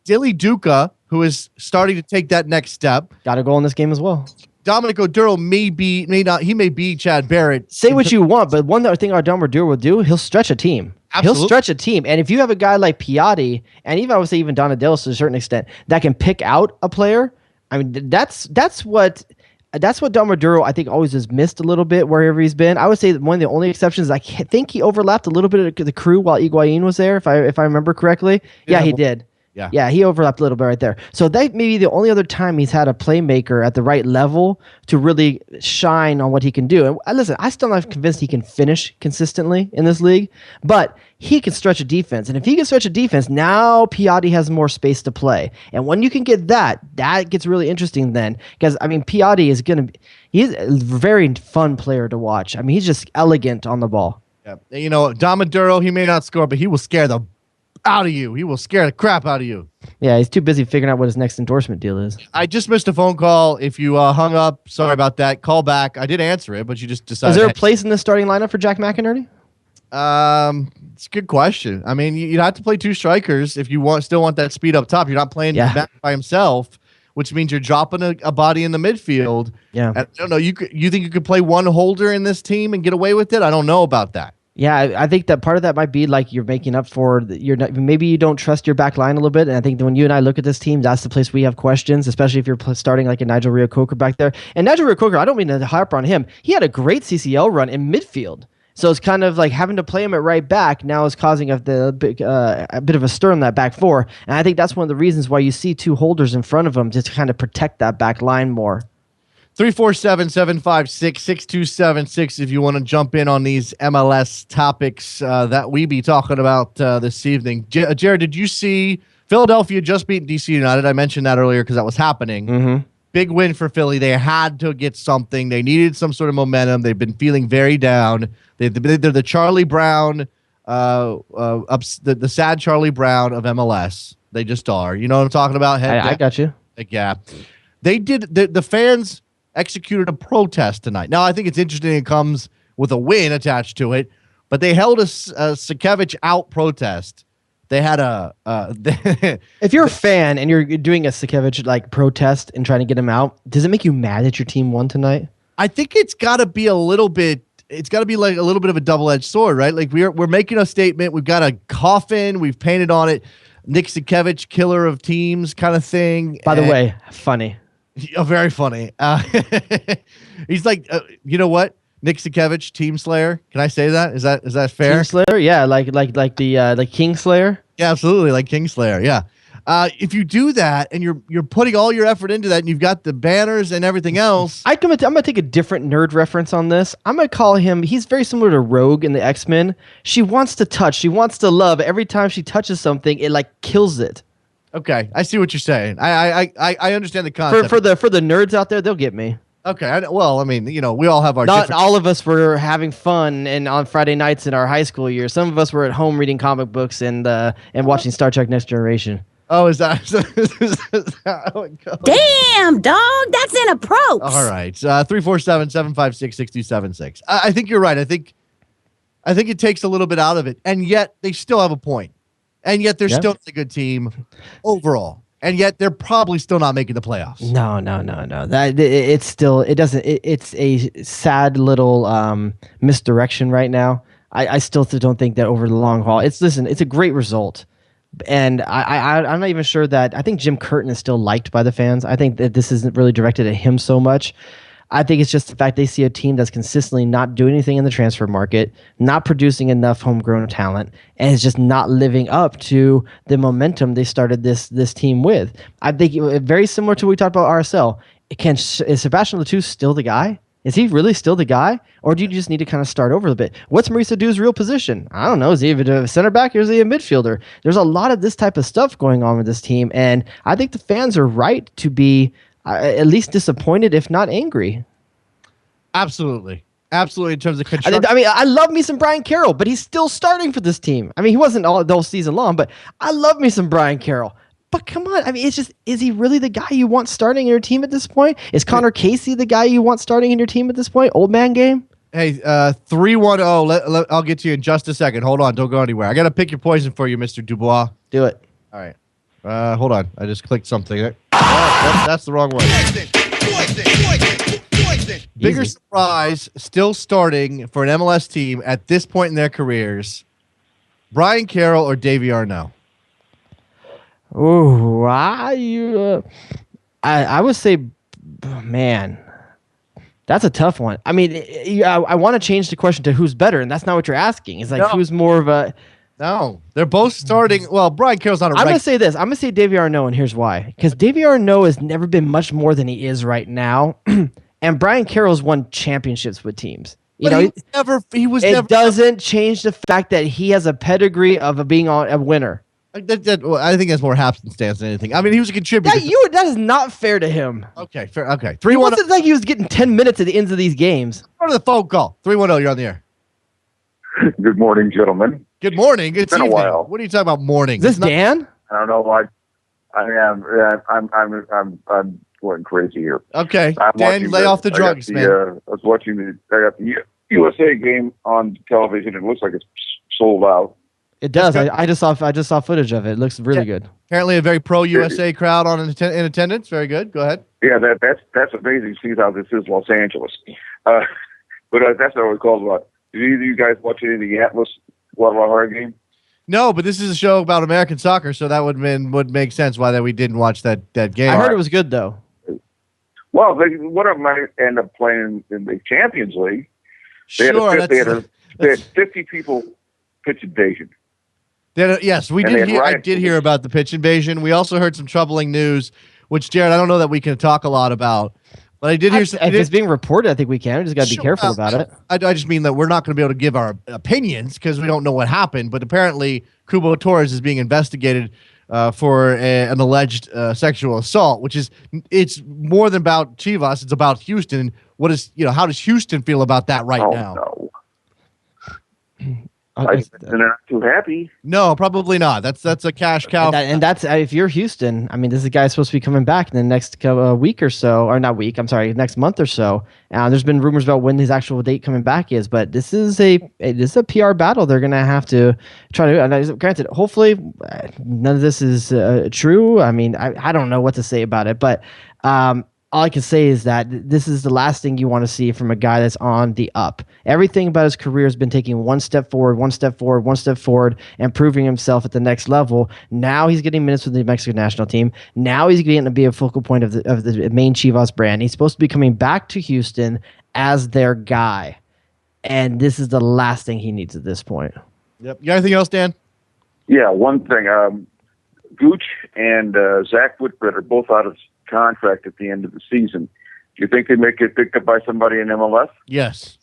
Dilly Duca, who is starting to take that next step. Got a goal in this game as well. Dominic Oduro may be Chad Barrett. Say what you want, but one other thing our Dominic Oduro will do, he'll stretch a team. Absolutely. He'll stretch a team. And if you have a guy like Piatti, and even I would say even Donadell to a certain extent, that can pick out a player, I mean, that's what Dominic Oduro, I think, always has missed a little bit wherever he's been. I would say that one of the only exceptions, I think he overlapped a little bit of the crew while Higuain was there, if I remember correctly. Yeah, he did. Yeah, he overlapped a little bit right there. So that may be the only other time he's had a playmaker at the right level to really shine on what he can do. And listen, I'm still not convinced he can finish consistently in this league, but he can stretch a defense. And if he can stretch a defense, now Piatti has more space to play. And when you can get that gets really interesting then. Because, I mean, Piatti he's a very fun player to watch. I mean, he's just elegant on the ball. Yeah. You know, Domoduro, he may not score, but he will scare the out of you. He will scare the crap out of you. Yeah, he's too busy figuring out what his next endorsement deal is. I just missed a phone call. If you hung up, sorry about that. Call back. I did answer it, but you just decided. Is there a place in the starting lineup for Jack McInerney? It's a good question. I mean, you'd have to play two strikers if you still want that speed up top. You're not playing back by himself. which means you're dropping a body in the midfield. Yeah. And I don't know. You think you could play one holder in this team and get away with it? I don't know about that. Yeah, I think that part of that might be like you're making up for maybe you don't trust your back line a little bit. And I think that when you and I look at this team, that's the place we have questions, especially if you're starting like a Nigel Reo-Coker back there. And Nigel Reo-Coker, I don't mean to harp on him. He had a great CCL run in midfield. So it's kind of like having to play him at right back now is causing a bit of a stir in that back four. And I think that's one of the reasons why you see two holders in front of him just to kind of protect that back line more. 347-756-6276 if you want to jump in on these MLS topics that we be talking about this evening. Jared, did you see Philadelphia just beat DC United? I mentioned that earlier because that was happening. Mm-hmm. Big win for Philly. They had to get something. They needed some sort of momentum. They've been feeling very down. They're the Charlie Brown, the sad Charlie Brown of MLS. They just are. You know what I'm talking about? I got you. Yeah. They did. The fans executed a protest tonight. Now, I think it's interesting it comes with a win attached to it, but they held a Sakevich out protest. They had if you're a fan and you're doing a Sakevich like protest and trying to get him out, does it make you mad that your team won tonight? I think it's got to be a little bit. It's got to be like a little bit of a double-edged sword, right? Like we're making a statement. We've got a coffin. We've painted on it, Nick Sakevich, killer of teams, kind of thing. By the way, funny. Very funny. He's like, you know what? Nick Sakevich, Team Slayer. Can I say that? Is that fair? Team Slayer, yeah, like the King Slayer. Yeah, absolutely, like King Slayer. Yeah. If you do that and you're putting all your effort into that, and you've got the banners and everything else, I'm gonna take a different nerd reference on this. I'm gonna call him. He's very similar to Rogue in the X-Men. She wants to touch. She wants to love. Every time she touches something, it like kills it. Okay, I see what you're saying. I understand the concept. For the nerds out there, they'll get me. Okay, well, I mean, we all have our. Not all of us were having fun and on Friday nights in our high school years. Some of us were at home reading comic books and watching Star Trek Next Generation. Oh, is that how it goes? Damn, dog, that's an approach. All right, 347-756-6276. I think you're right. I think it takes a little bit out of it, and yet they still have a point, and yet they're still a good team overall. And yet they're probably still not making the playoffs. No. It's a sad little misdirection right now. I still don't think that over the long haul. It's a great result. And I'm not even sure that I think Jim Curtin is still liked by the fans. I think that this isn't really directed at him so much. I think it's just the fact they see a team that's consistently not doing anything in the transfer market, not producing enough homegrown talent, and is just not living up to the momentum they started this team with. I think very similar to what we talked about RSL. Is Sebastian Letou still the guy? Is he really still the guy? Or do you just need to kind of start over a bit? What's Maurice Adu's real position? I don't know. Is he a center back or is he a midfielder? There's a lot of this type of stuff going on with this team, and I think the fans are right to be at least disappointed, if not angry. Absolutely. In terms of construction. I mean, I love me some Brian Carroll, but he's still starting for this team. I mean, he wasn't all the whole season long, but I love me some Brian Carroll. But come on, I mean, it's just, is he really the guy you want starting in your team at this point? Is Connor Casey the guy you want starting in your team at this point? Old man game? Hey, 310. I'll get to you in just a second. Hold on. Don't go anywhere. I got to pick your poison for you, Mr. Dubois. Do it. All right. Hold on. I just clicked something. That's the wrong way. Bigger Easy. surprise still starting for an MLS team at this point in their careers. Brian Carroll or Davey Arnaud? Oh, I would say, man, that's a tough one. I mean, I want to change the question to who's better, and that's not what you're asking. It's like, who's more of a... No, they're both starting. Well, Brian Carroll's not a... I'm going to say this. I'm going to say Davey Arnaud, and here's why. Because Davey Arnaud has never been much more than he is right now, and Brian Carroll's won championships with teams. It doesn't change the fact that he has a pedigree of being a winner. I think that's more happenstance than anything. I mean, he was a contributor. That is not fair to him. Okay, fair. Okay. It wasn't like he was getting 10 minutes at the ends of these games. Go to the phone call. 310, you're on the air. Good morning, gentlemen. Good morning. It's been a while. What are you talking about morning? Is this Dan? I don't know. I'm going crazy here. Okay, Dan, lay off the drugs, man. I was watching I got the USA game on television. It looks like it's sold out. It does. That's I just saw footage of it. It looks really good. Apparently, a very pro USA crowd in attendance. Very good. Go ahead. Yeah, that's amazing. See how this is Los Angeles. But that's not what it's called about. Did either of you guys watch any of the Atlas Guadalajara game? No, but this is a show about American soccer, so that would make sense why that we didn't watch that game. I heard it was good though. Well, one of them might end up playing in the Champions League. They had 50 people pitch invasion. Yes, we did hear. I did hear about the pitch invasion. We also heard some troubling news, which Jared, I don't know that we can talk a lot about, but I did hear. If it's being reported, I think we can. We just got to be careful about it. I just mean that we're not going to be able to give our opinions because we don't know what happened. But apparently, Cubo Torres is being investigated for an alleged sexual assault, which it's more than about Chivas. It's about Houston. How does Houston feel about that right now? No. They're not too happy. No, probably not. That's a cash cow. And that's if you're Houston. I mean, this guy's supposed to be coming back in the next week or so, or not week. I'm sorry, next month or so. There's been rumors about when his actual date coming back is, but this is a PR battle. They're gonna have to try to. And granted, hopefully, none of this is true. I mean, I don't know what to say about it, but all I can say is that this is the last thing you want to see from a guy that's on the up. Everything about his career has been taking one step forward, and proving himself at the next level. Now he's getting minutes with the Mexican national team. Now he's getting to be a focal point of the main Chivas brand. He's supposed to be coming back to Houston as their guy. And this is the last thing he needs at this point. Yep. You got anything else, Dan? Yeah, one thing. Gooch and Zach Whitbread are both out of contract at the end of the season. Do you think they may get picked up by somebody in MLS? Yes.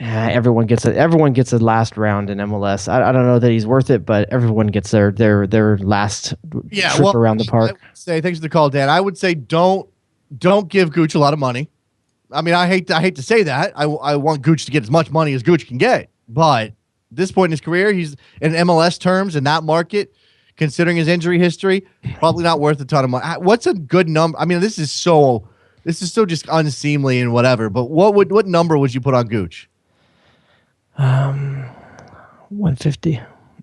Everyone gets a last round in MLS. I don't know that he's worth it, but everyone gets their last trip around the park. I would say, thanks for the call, Dan. I would say don't give Gooch a lot of money. I mean, I hate to say that. I want Gooch to get as much money as Gooch can get, but at this point in his career, he's in MLS terms in that market. Considering his injury history, probably not worth a ton of money. What's a good number? I mean, this is so just unseemly and whatever. But what number would you put on Gooch? 150,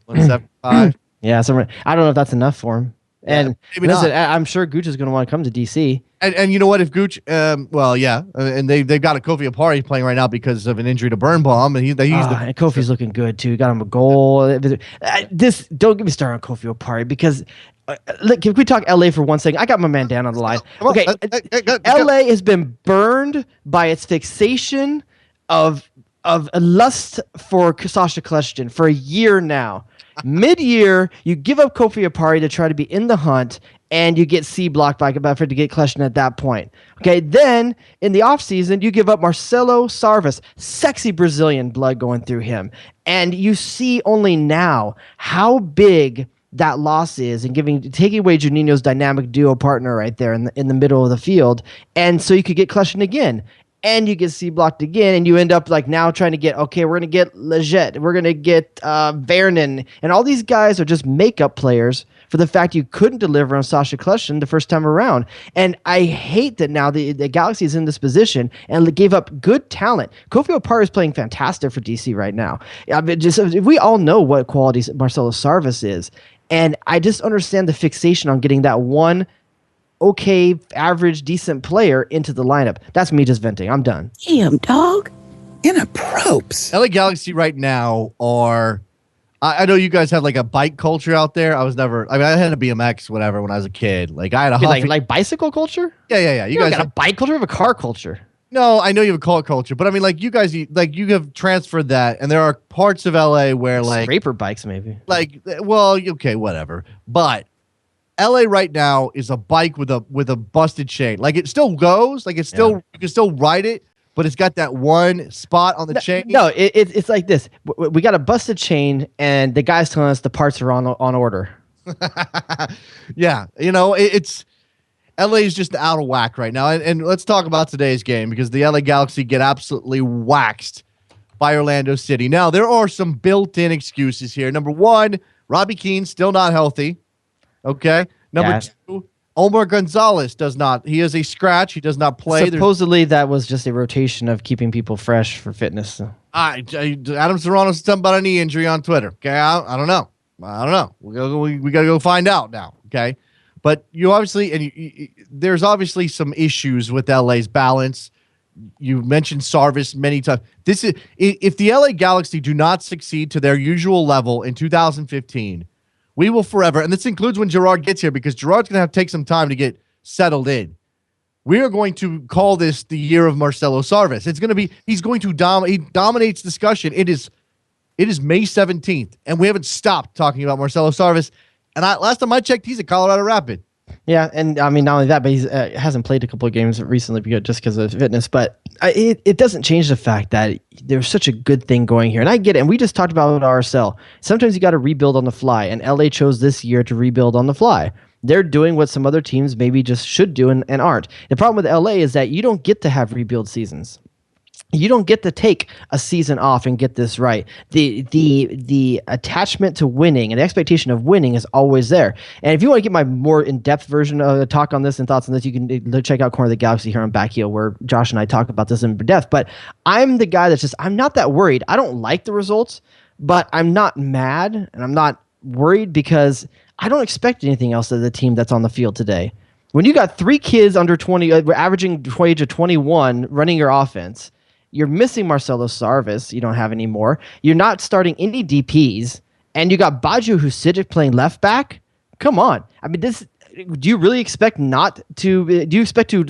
175. Yeah, I don't know if that's enough for him. And maybe not. I'm sure Gooch is going to want to come to DC. And you know what? If Gooch, and they've got a Kofi Apari playing right now because of an injury to Birnbaum, and and Kofi's looking good too. Got him a goal. Don't get me started on Kofi Apari because. Can we talk LA for 1 second? I got my man Dan on the line. Okay, LA has been burned by its fixation of a lust for Sasha Kljestan for a year now. Mid-year, you give up Kofi Apari to try to be in the hunt, and you get C-blocked by Bedford to get Kljestan at that point. Okay, then in the offseason, you give up Marcelo Sarvas, sexy Brazilian blood going through him. And you see only now how big that loss is and taking away Juninho's dynamic duo partner right there in the middle of the field. And so you could get Kljestan again. And you get C-blocked again, and you end up like now trying to get, okay, we're going to get Leggett, we're going to get Vernon, and all these guys are just makeup players for the fact you couldn't deliver on Sasha Kljestan the first time around. And I hate that now the Galaxy is in this position and gave up good talent. Kofi Apari is playing fantastic for DC right now. I mean, we all know what quality Marcelo Sarvas is, and I just understand the fixation on getting that one okay, average, decent player into the lineup. That's me just venting. I'm done. Damn, dog. Inappropriate. LA Galaxy right now are. I know you guys have like a bike culture out there. I had a BMX, whatever, when I was a kid. Like I had a like bicycle culture. Yeah. You guys got a bike culture. We have a car culture. No, I know you have a car culture, but I mean, like you guys, like you have transferred that, and there are parts of LA where like scraper bikes, maybe. Like, well, okay, whatever, but. LA right now is a bike with a busted chain. Like it still goes, like it's still you can still ride it, but it's got that one spot on the chain. No, it's like this. We got a busted chain, and the guy's telling us the parts are on order. Yeah, it's LA is just out of whack right now. And let's talk about today's game because the LA Galaxy get absolutely waxed by Orlando City. Now there are some built-in excuses here. Number one, Robbie Keane's still not healthy. Okay. Number two, Omar Gonzalez does not. He is a scratch. He does not play. Supposedly, that was just a rotation of keeping people fresh for fitness. Adam Serrano said something about a knee injury on Twitter. Okay, I don't know. I don't know. We got to go find out now. Okay. But you obviously, there's obviously some issues with LA's balance. You mentioned Sarvis many times. This is if the LA Galaxy do not succeed to their usual level in 2015, we will forever, and this includes when Gerard gets here, because Gerard's going to have to take some time to get settled in. We are going to call this the year of Marcelo Sarvis. It's going to be, he's going to he dominates discussion. It is May 17th, and we haven't stopped talking about Marcelo Sarvis. And last time I checked, he's at Colorado Rapid. Yeah, and I mean, not only that, but he hasn't played a couple of games recently just because of fitness. But it doesn't change the fact that there's such a good thing going here. And I get it. And we just talked about RSL. Sometimes you got to rebuild on the fly. And LA chose this year to rebuild on the fly. They're doing what some other teams maybe just should do and aren't. The problem with LA is that you don't get to have rebuild seasons. You don't get to take a season off and get this right. The attachment to winning and the expectation of winning is always there. And if you want to get my more in-depth version of the talk on this and thoughts on this, you can check out Corner of the Galaxy here on Back Heel, where Josh and I talk about this in depth. But I'm the guy that's I'm not that worried. I don't like the results, but I'm not mad and I'm not worried because I don't expect anything else of the team that's on the field today. When you got 3 kids under 20, averaging age of 21, running your offense, you're missing Marcelo Sarvis. You don't have any more. You're not starting any DPs, and you got Baju Husidic playing left back. Come on. I mean, do you really expect not to? Do you expect to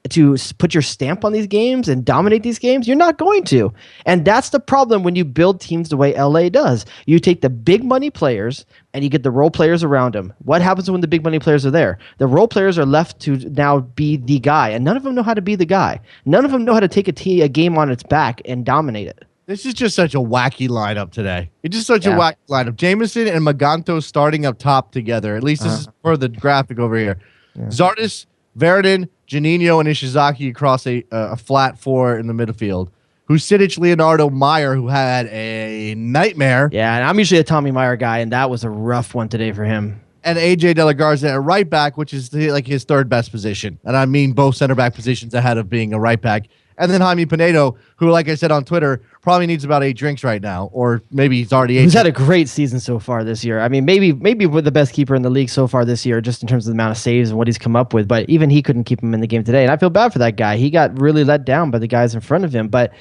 to put your stamp on these games and dominate these games? You're not going to, and that's the problem when you build teams the way LA does. You take the big money players and you get the role players around them. What happens when the big money players are there? The role players are left to now be the guy, and none of them know how to be the guy. None of them know how to take a game on its back and dominate it. This is just such a wacky lineup today. It's just such a wacky lineup. Jameson and Maganto starting up top together. At least this is for the graphic over here. Yeah. Zardes, Verdin, Juninho, and Ishizaki across a flat 4 in the midfield. Husidic, Leonardo, Meyer, who had a nightmare. Yeah, and I'm usually a Tommy Meyer guy, and that was a rough one today for him. And AJ De La Garza at right back, which is his third best position. And I mean both center back positions ahead of being a right back. And then Jaime Pinedo, who, like I said on Twitter, probably needs about 8 drinks right now, or maybe he's already 8. He's had a great season so far this year. I mean, maybe with the best keeper in the league so far this year, just in terms of the amount of saves and what he's come up with. But even he couldn't keep him in the game today, and I feel bad for that guy. He got really let down by the guys in front of him. But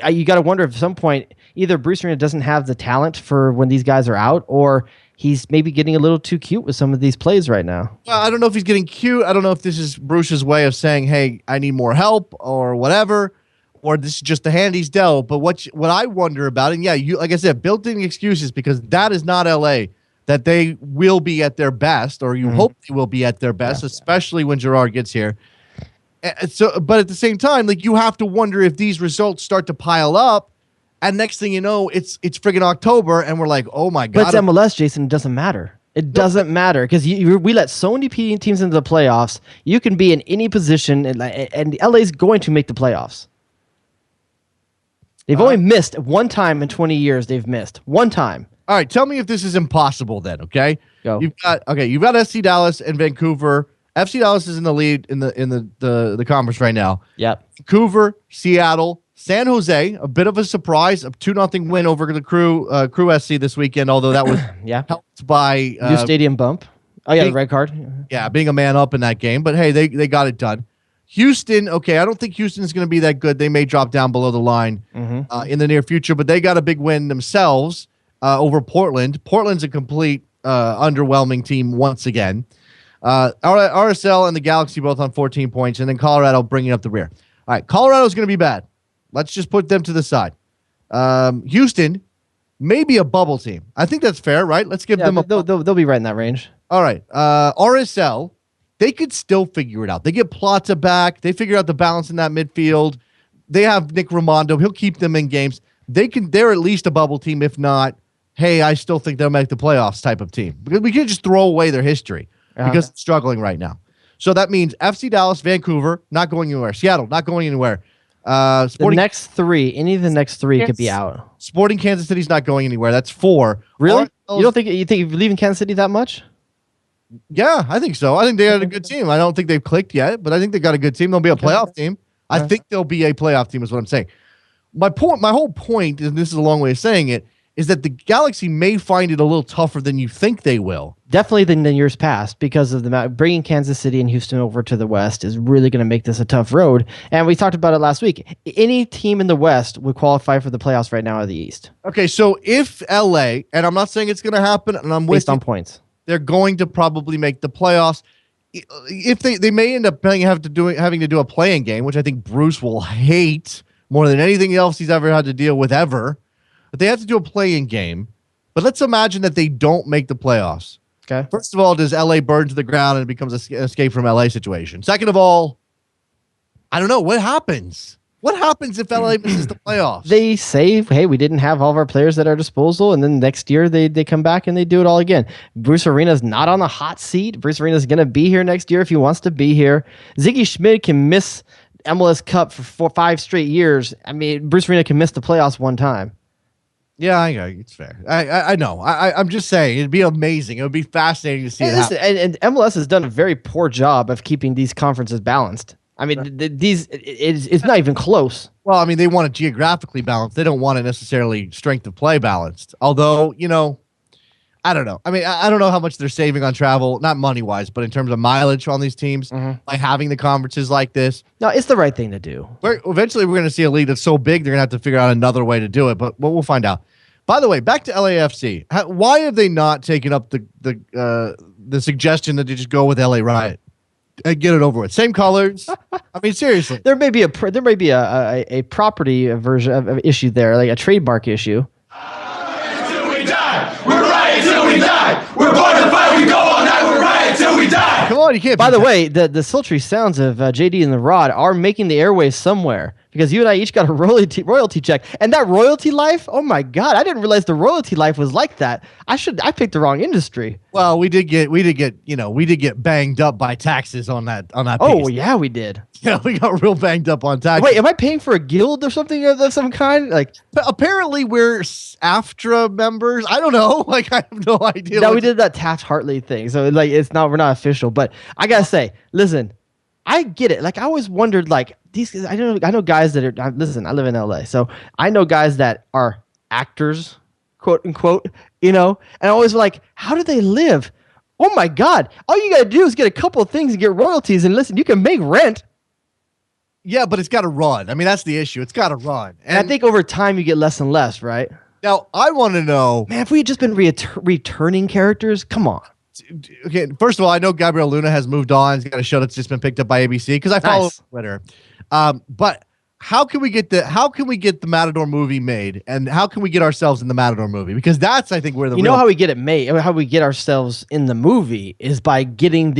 you got to wonder if at some point either Bruce Arena doesn't have the talent for when these guys are out, or he's maybe getting a little too cute with some of these plays right now. Well, I don't know if he's getting cute. I don't know if this is Bruce's way of saying, hey, I need more help or whatever, or this is just the hand he's dealt. But what I wonder about, and you like I said, built-in excuses, because that is not LA, that they will be at their best, or you hope they will be at their best, especially when Gerard gets here. But at the same time, you have to wonder if these results start to pile up, and next thing you know, it's friggin' October, and we're like, oh my God. But it's MLS, Jason. It doesn't matter. It doesn't matter, because we let so many teams into the playoffs. You can be in any position, and LA's going to make the playoffs. They've only missed one time in 20 years. They've missed one time. All right, tell me if this is impossible then, okay? Go. You've got FC Dallas and Vancouver. FC Dallas is in the lead in the conference right now. Yep. Vancouver, Seattle, San Jose, a bit of a surprise, a 2-0 win over the Crew SC this weekend, although that was helped by new stadium bump. Oh yeah, the red card. Yeah, being a man up in that game, but hey, they got it done. Houston, okay, I don't think Houston is going to be that good. They may drop down below the line in the near future, but they got a big win themselves over Portland. Portland's a complete underwhelming team once again. RSL and the Galaxy both on 14 points, and then Colorado bringing up the rear. All right, Colorado's going to be bad. Let's just put them to the side. Houston may be a bubble team. I think that's fair, right? Let's give them they'll be right in that range. All right. RSL, they could still figure it out. They get Plata back. They figure out the balance in that midfield. They have Nick Raimondo. He'll keep them in games. They're at least a bubble team, if not, hey, I still think they'll make the playoffs type of team. Because we can't just throw away their history because it's struggling right now. So that means FC Dallas, Vancouver, not going anywhere. Seattle, not going anywhere. The next 3, any of the next 3 could be out. Sporting Kansas City's not going anywhere. That's 4. Really? You think you're leaving Kansas City that much? Yeah, I think so. I think they had a good team. I don't think they've clicked yet, but I think they got a good team. They'll be a playoff team. I think they'll be a playoff team is what I'm saying. My whole point, and this is a long way of saying it, is that the Galaxy may find it a little tougher than you think they will. Definitely than years past, because of bringing Kansas City and Houston over to the West is really going to make this a tough road. And we talked about it last week. Any team in the West would qualify for the playoffs right now of the East. Okay, so if LA, and I'm not saying it's going to happen, and I'm based on points, they're going to probably make the playoffs. If they may end up having to do a playing game, which I think Bruce will hate more than anything else he's ever had to deal with ever. But they have to do a playing game. But let's imagine that they don't make the playoffs. Okay. First of all, does LA burn to the ground and it becomes an escape from LA situation? Second of all, I don't know. What happens? What happens if LA misses the playoffs? They say, hey, we didn't have all of our players at our disposal, and then next year they come back and they do it all again. Bruce Arena's not on the hot seat. Bruce Arena's going to be here next year if he wants to be here. Ziggy Schmidt can miss MLS Cup for 5 straight years. I mean, Bruce Arena can miss the playoffs one time. Yeah, I know. It's fair. I know. I'm just saying it'd be amazing. It would be fascinating to see it happen. And MLS has done a very poor job of keeping these conferences balanced. I mean, it's not even close. Well, I mean, they want it geographically balanced. They don't want it necessarily strength of play balanced. Although, I don't know. I mean, I don't know how much they're saving on travel, not money-wise, but in terms of mileage on these teams by having the conferences like this. No, it's the right thing to do. Eventually, we're going to see a league that's so big, they're going to have to figure out another way to do it, but we'll find out. By the way, back to LAFC. Why have they not taken up the suggestion that they just go with LA Riot and get it over with? Same colors. I mean, seriously. There may be a property version of issue there, like a trademark issue. We're right till we die. We're born to fight. We go all night. We're right till we die. Come on, you can't. By the way, the sultry sounds of JD and the Rod are making the airwaves somewhere, because you and I each got a royalty check, and that royalty life. Oh my God, I didn't realize the royalty life was like that. I picked the wrong industry. Well, we did get banged up by taxes on that piece. Oh yeah, we did. Yeah, we got real banged up on taxes. Wait, am I paying for a guild or something of some kind? Like, apparently we're AFTRA members. I don't know. Like, I have no idea. No, we did that Taft Hartley thing, so like we're not official. But I gotta say, listen, I get it. Like, I always wondered, like, these guys. I know guys that are. Listen, I live in LA, so I know guys that are actors, quote unquote. And I always like, how do they live? Oh my God! All you gotta do is get a couple of things and get royalties, and listen, you can make rent. Yeah, but it's got to run. I mean, that's the issue. It's got to run. And I think over time you get less and less, right? Now, I want to know, man, if we had just been returning characters, come on. Okay, first of all, I know Gabriel Luna has moved on. He's got a show that's just been picked up by ABC because I follow Twitter. But how can we get the Matador movie made, and how can we get ourselves in the Matador movie? Because that's, I think, where how we get it made, how we get ourselves in the movie is by getting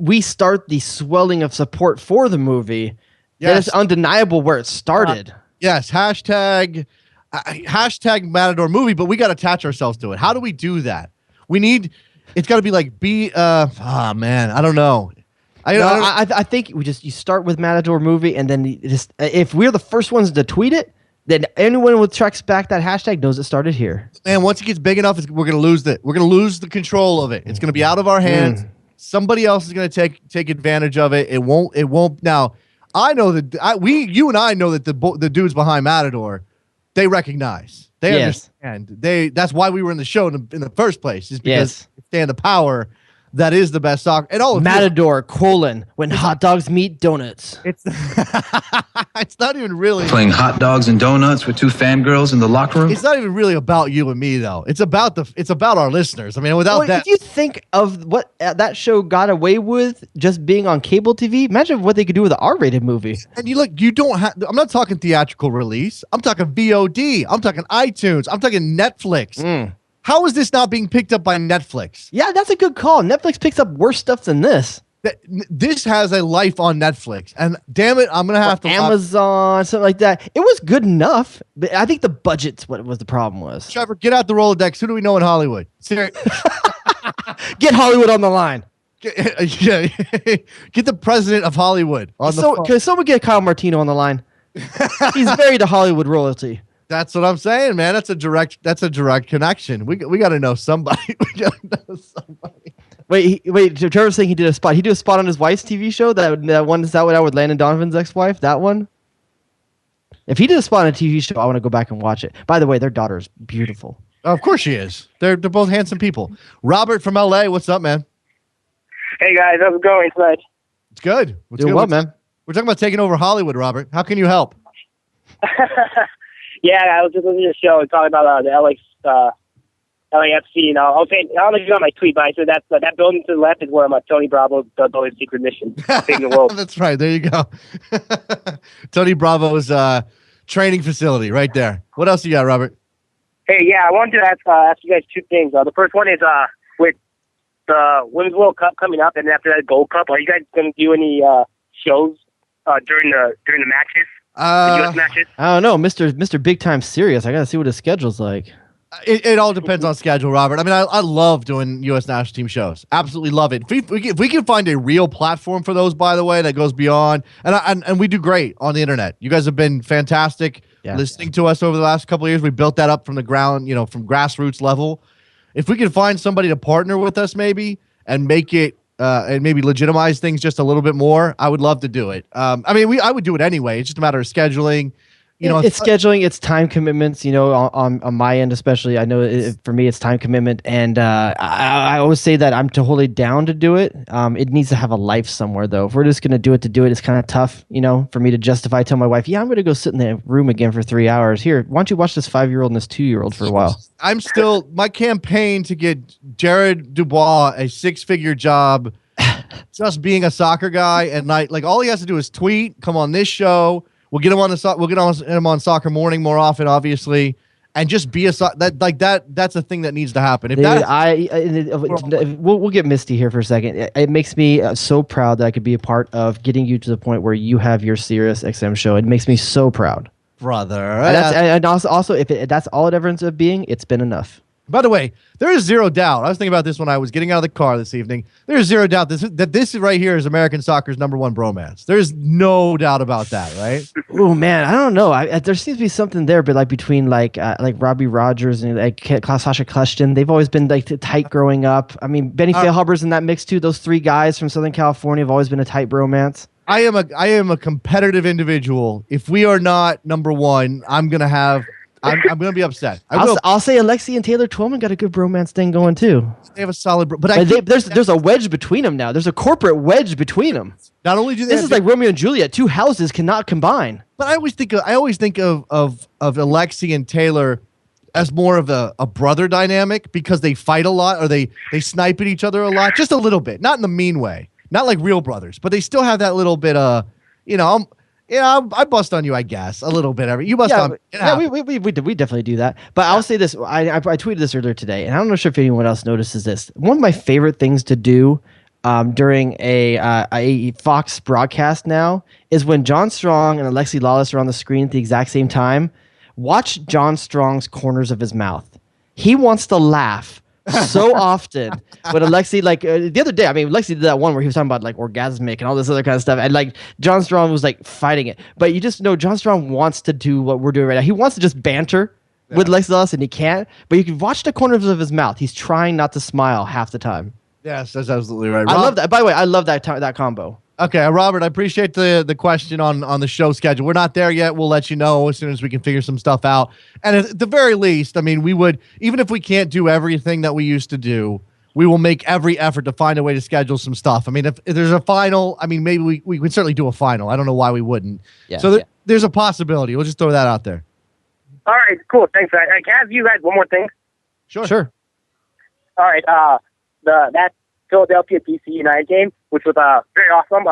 we start the swelling of support for the movie. Yes. That is undeniable where it started. Yes, hashtag Matador movie, but we got to attach ourselves to it. How do we do that? It's got to be like man, I don't know. I think you start with Matador movie, and then if we're the first ones to tweet it, then anyone who tracks back that hashtag knows it started here. Man, once it gets big enough, we're going to lose it. We're going to lose the control of it. It's going to be out of our hands. Somebody else is going to take advantage of it. It won't now. I know that you and I know that the dudes behind Matador, they recognize, they understand. That's why we were in the show in the first place, is because they stand the power that is the best soccer. And all Matador, when hot dogs meet donuts. It's not even really Playing hot dogs and donuts with 2 fangirls in the locker room. It's not even really about you and me, though. It's about our listeners. I mean, without that, if you think of what that show got away with just being on cable TV, imagine what they could do with an R-rated movie. And you don't have. I'm not talking theatrical release. I'm talking VOD. I'm talking iTunes. I'm talking Netflix. How is this not being picked up by Netflix? Yeah, that's a good call. Netflix picks up worse stuff than this. This has a life on Netflix, and damn it, I'm gonna have to Amazon, something like that. It was good enough, but I think the budget's what was the problem was. Trevor, get out the Rolodex. Who do we know in Hollywood? Get Hollywood on the line. Get the president of Hollywood on the phone. Can someone get Kyle Martino on the line? He's married to Hollywood royalty. That's what I'm saying, man. That's a direct connection. We got to know somebody. Wait. Trevor's saying he did a spot. He did a spot on his wife's TV show. That one is that with Landon Donovan's ex-wife. That one. If he did a spot on a TV show, I want to go back and watch it. By the way, their daughter is beautiful. Of course she is. They're both handsome people. Robert from LA, what's up, man? Hey guys, how's it going tonight? It's good. What's Doing good? well, man. We're talking about taking over Hollywood, Robert. How can you help? Yeah, I was just listening to the show and talking about the LAFC. You know, I was saying, I don't know if you got my tweet, but I said that building to the left is where Tony Bravo does all his secret missions. Saving the world. That's right. There you go. Tony Bravo's training facility right there. What else you got, Robert? Hey, yeah, I wanted to ask you guys two things. The first one is with the Women's World Cup coming up, and after that Gold Cup, are you guys going to do any shows during the matches, the U.S. matches? I don't know, Mr. Big Time Serious. I got to see what his schedule's like. It all depends on schedule, Robert. I mean, I love doing U.S. national team shows. Absolutely love it. If we can find a real platform for those, by the way, that goes beyond, and we do great on the internet. You guys have been fantastic listening to us over the last couple of years. We built that up from the ground, from grassroots level. If we can find somebody to partner with us, maybe, and make it and maybe legitimize things just a little bit more, I would love to do it. I would do it anyway. It's just a matter of scheduling. It's scheduling, it's time commitments, on my end especially. I know for me it's time commitment, and I always say that I'm totally down to do it. It needs to have a life somewhere, though. If we're just going to do it, it's kind of tough, for me to justify, tell my wife, I'm going to go sit in the room again for 3 hours. Here, why don't you watch this 5-year-old and this 2-year-old for a while? My campaign to get Jared DuBois a 6-figure job just being a soccer guy at night. Like, all he has to do is tweet, come on this show. We'll get him on Soccer Morning more often, obviously, and just be that's a thing that needs to happen. We'll get misty here for a second. It makes me so proud that I could be a part of getting you to the point where you have your Sirius XM show. It makes me so proud, brother. And also, if that's all it ever ends up being, it's been enough. By the way, there is zero doubt. I was thinking about this when I was getting out of the car this evening. There is zero doubt that this right here is American soccer's #1 bromance. There's no doubt about that, right? Oh man, I don't know. There seems to be something there, but between Robbie Rogers and Sasha Kleshton, they've always been tight growing up. I mean, Benny Feilhaber's in that mix too. Those 3 guys from Southern California have always been a tight bromance. I am a competitive individual. If we are not #1, I'm gonna be upset. I'll say Alexi and Taylor Twellman got a good bromance thing going too. They have a solid, there's a wedge between them now. There's a corporate wedge between them. Not only do they, this is like Romeo and Juliet. 2 houses cannot combine. But I always think of Alexi and Taylor as more of a brother dynamic because they fight a lot or they snipe at each other a lot, just a little bit, not in the mean way, not like real brothers, but they still have that little bit I bust on you, I guess, a little bit. You bust on me. Yeah, we definitely do that. But I'll say this. I tweeted this earlier today, and I don't know if anyone else notices this. One of my favorite things to do during a Fox broadcast now is when John Strong and Alexi Lawless are on the screen at the exact same time. Watch John Strong's corners of his mouth. He wants to laugh so often. But Alexi, the other day, Alexi did that one where he was talking about orgasmic and all this other kind of stuff, and John Strong was fighting it. But you just know John Strong wants to do what we're doing right now. He wants to just banter with Alexi Lawless, and he can't. But you can watch the corners of his mouth. He's trying not to smile half the time. Yes, that's absolutely right. I love that. By the way, I love that combo. Okay, Robert, I appreciate the question on the show schedule. We're not there yet. We'll let you know as soon as we can figure some stuff out. And at the very least, we would, even if we can't do everything that we used to do, we will make every effort to find a way to schedule some stuff. If there's a final, maybe we can certainly do a final. I don't know why we wouldn't. Yeah, so there's a possibility. We'll just throw that out there. All right, cool. Thanks. Can I ask you guys one more thing? Sure. All right. That Philadelphia DC United game, which was very awesome.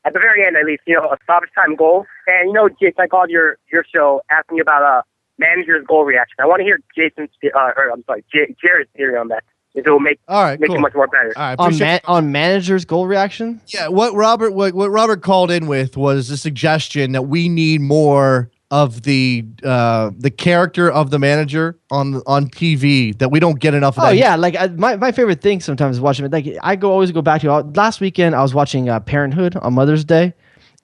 At the very end, at least, a stoppage time goal. And Jason, I called your show asking about manager's goal reaction. I want to hear Jared's theory on that. If it will make it much more better. All right, on manager's goal reaction? Yeah, what Robert called in with was a suggestion that we need more of the character of the manager on TV, that we don't get enough of that. Oh yeah, my favorite thing sometimes is watching it. I always go back to last weekend. I was watching Parenthood on Mother's Day,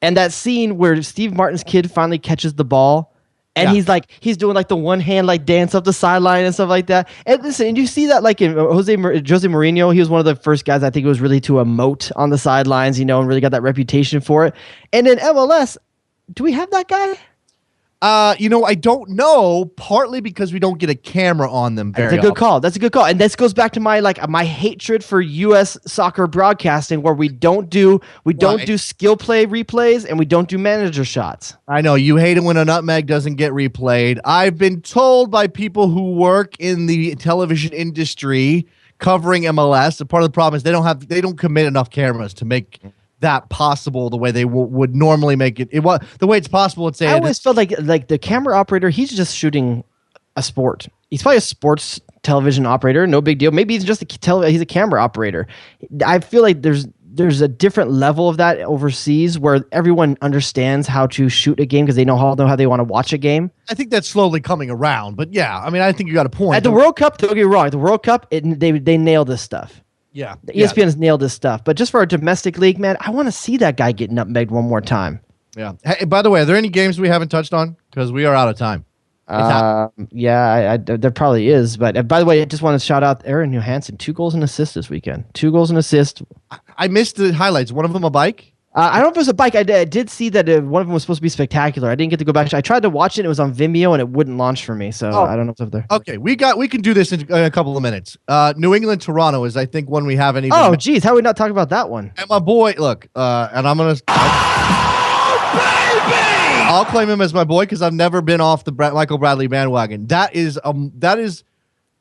and that scene where Steve Martin's kid finally catches the ball. And he's doing the one hand dance up the sideline and stuff like that. And listen, and you see that in Jose Mourinho, he was one of the first guys I think was really to emote on the sidelines, and really got that reputation for it. And in MLS, do we have that guy? I don't know. Partly because we don't get a camera on them. That's a good call. That's a good call. And this goes back to my hatred for U.S. soccer broadcasting, where we don't do skill play replays and we don't do manager shots. I know you hate it when a nutmeg doesn't get replayed. I've been told by people who work in the television industry covering MLS, that part of the problem is they don't commit enough cameras to make that possible the way they would normally make it. The way it's possible. Let's say I always felt like the camera operator, he's just shooting a sport. He's probably a sports television operator. No big deal. Maybe he's just he's a camera operator. I feel like there's a different level of that overseas where everyone understands how to shoot a game because they know how they want to watch a game. I think that's slowly coming around, but yeah, I mean, I think you got a point. At the World Cup, don't get me wrong. At the World Cup, they nail this stuff. Yeah. The ESPN has nailed this stuff. But just for a domestic league, man, I want to see that guy get nutmegged one more time. Yeah. Hey, by the way, are there any games we haven't touched on? Because we are out of time. There probably is. But by the way, I just want to shout out Aaron Johansson. 2 goals and assists this weekend. 2 goals and assists. I missed the highlights. One of them a bike? I don't know if it was a bike. I did see that one of them was supposed to be spectacular. I didn't get to go back. I tried to watch it. It was on Vimeo, and it wouldn't launch for me. So I don't know what's up there. Okay, we can do this in a couple of minutes. New England, Toronto is, I think, one we haven't even. Oh, geez. How are we not talking about that one? And my boy, look, and I'm going to. I'll claim him as my boy because I've never been off the Michael Bradley bandwagon. That is.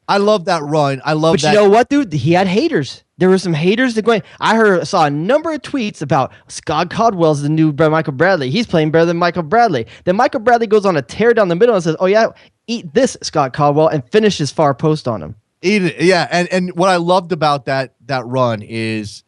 I love that run. But you know what, dude? He had haters. There were some haters that saw a number of tweets about Scott Caldwell's the new Michael Bradley. He's playing better than Michael Bradley. Then Michael Bradley goes on a tear down the middle and says, "Oh yeah, eat this, Scott Caldwell," and finishes far post on him. Eat it, yeah. And what I loved about that run is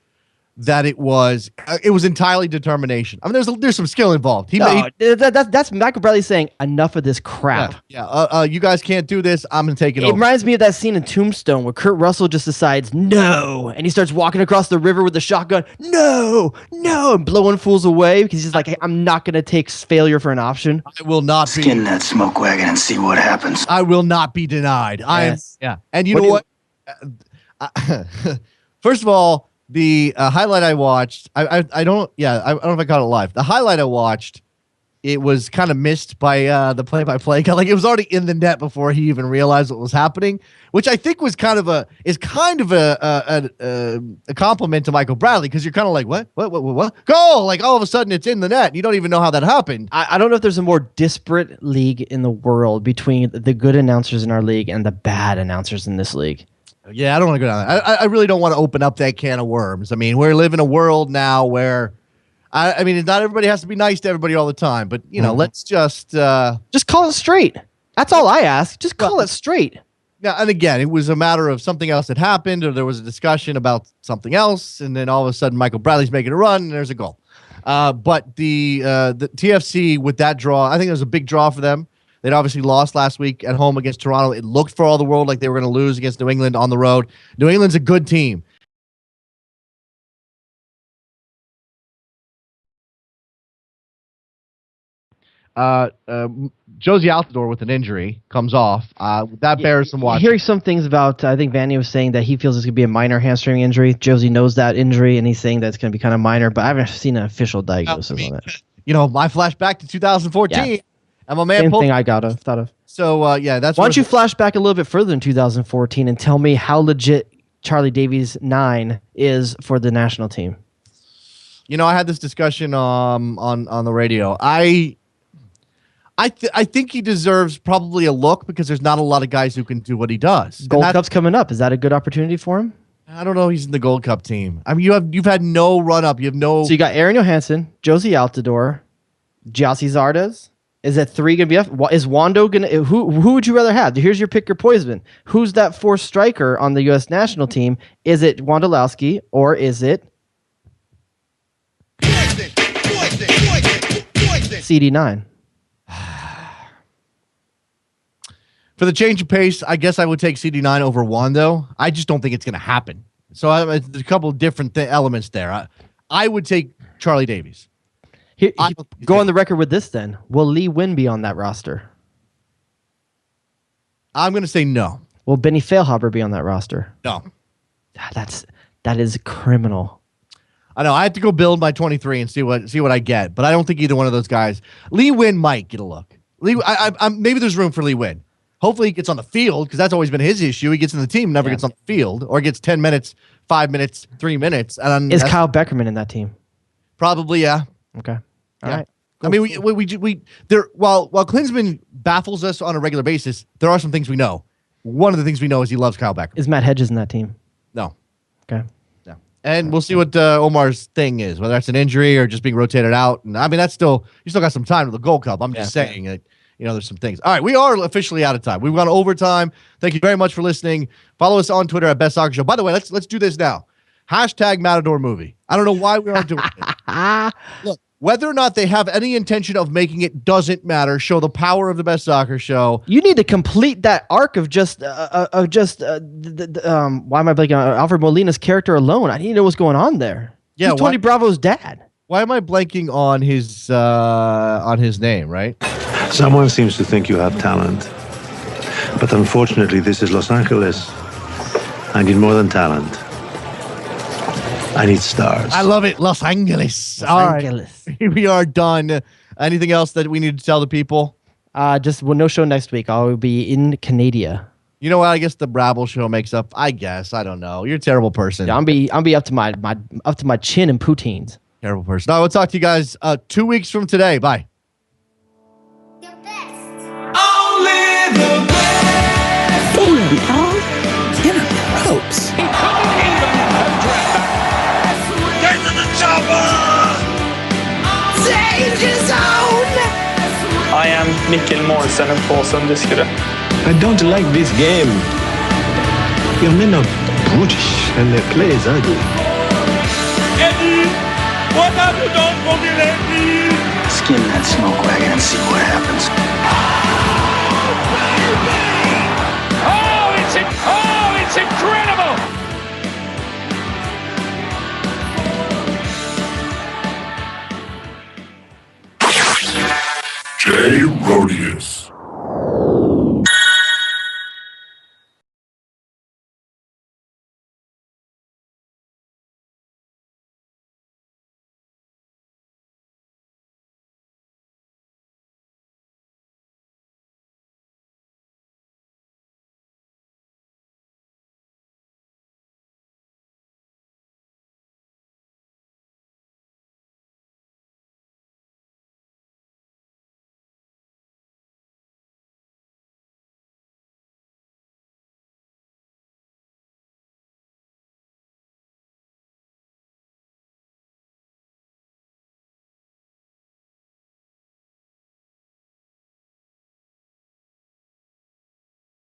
that it was entirely determination. I mean, there's some skill involved. That's Michael Bradley saying enough of this crap. Yeah. You guys can't do this. I'm gonna take it over. It reminds me of that scene in Tombstone where Kurt Russell just decides no, and he starts walking across the river with a shotgun. No, and blowing fools away because he's like, hey, I'm not gonna take failure for an option. I will not skin that smoke wagon and see what happens. I will not be denied. Yes. And you know what? First of all. The highlight I watched, I don't know if I caught it live. The highlight I watched, it was kind of missed by the play-by-play guy. Like it was already in the net before he even realized what was happening, which I think was kind of a compliment to Michael Bradley because you're kind of like, what, goal! Like all of a sudden it's in the net. And you don't even know how that happened. I don't know if there's a more disparate league in the world between the good announcers in our league and the bad announcers in this league. Yeah, I don't want to go down that. I really don't want to open up that can of worms. I mean, we live in a world now where, I mean, not everybody has to be nice to everybody all the time, but, let's just call it straight. That's all I ask. Just call it straight. Yeah, and again, it was a matter of something else that happened or there was a discussion about something else, and then all of a sudden Michael Bradley's making a run, and there's a goal. But the TFC with that draw, I think it was a big draw for them. They'd obviously lost last week at home against Toronto. It looked for all the world like they were going to lose against New England on the road. New England's a good team. Josie Altidore with an injury comes off. That bears some watching. Hearing some things about, I think Vanny was saying that he feels it's going to be a minor hamstring injury. Josie knows that injury, and he's saying that it's going to be kind of minor, but I haven't seen an official diagnosis on it. My flashback to 2014. Yeah. And my man Same thing I thought of. So, that's why don't you flash back a little bit further in 2014 and tell me how legit Charlie Davies 9 is for the national team? I had this discussion on the radio. I think he deserves probably a look because there's not a lot of guys who can do what he does. Gold Cup's coming up. Is that a good opportunity for him? I don't know. He's in the Gold Cup team. I mean, you've had no run up. You have no. So you got Aaron Johansson, Josie Altidore, Gyasi Zardes. Is that 3 going to be enough? Is Wando going to... Who would you rather have? Here's your pick your poison. Who's that 4th striker on the U.S. national team? Is it Wondolowski or is it... CD9? For the change of pace, I guess I would take CD9 over Wando. I just don't think it's going to happen. So there's a couple of different elements there. I would take Charlie Davies. Go on the record with this then. Will Lee Win be on that roster? I'm going to say no. Will Benny Feilhaber be on that roster? No. That is criminal. I know. I have to go build my 23 and see what I get, but I don't think either one of those guys. Lee Win might get a look. Lee, maybe there's room for Lee Win. Hopefully he gets on the field because that's always been his issue. He gets in the team, never gets on the field, or gets 10 minutes, 5 minutes, 3 minutes. And is Kyle Beckerman in that team? Probably, yeah. Okay. All right. Cool. I mean, we there while Klinsmann baffles us on a regular basis, there are some things we know. One of the things we know is he loves Kyle Beckerman. Is Matt Hedges in that team? No. Okay. No. And we'll see what Omar's thing is, whether that's an injury or just being rotated out. And I mean, you still got some time to the Gold Cup. I'm just saying that. There's some things. All right, we are officially out of time. We've gone overtime. Thank you very much for listening. Follow us on Twitter at Best Soccer Show. By the way, let's do this now. # Matador movie. I don't know why we aren't doing it. Look, whether or not they have any intention of making it doesn't matter. Show the power of the Best Soccer Show. You need to complete that arc of why am I blanking on Alfred Molina's character alone? I need to know what's going on there. Yeah, he's Tony Bravo's dad. Why am I blanking on his name? Right. Someone seems to think you have talent. But unfortunately, this is Los Angeles. I need more than talent. I need stars. I love it. Los Angeles. All right. We are done. Anything else that we need to tell the people? No show next week. I'll be in Canada. You know what? I guess the Rabble show makes up. I guess. I don't know. You're a terrible person. Yeah, I'll be up to my chin in poutines. Terrible person. All right, we'll talk to you guys 2 weeks from today. Bye. Baby, all in the ropes. Get to the chopper! Danger zone! I am Mikkel Målsen på Sundiskere. I don't like this game. Your men are brutish and their play is ugly. Eddie, what have you done for me lately? Skin that smoke wagon and see what happens. Baby!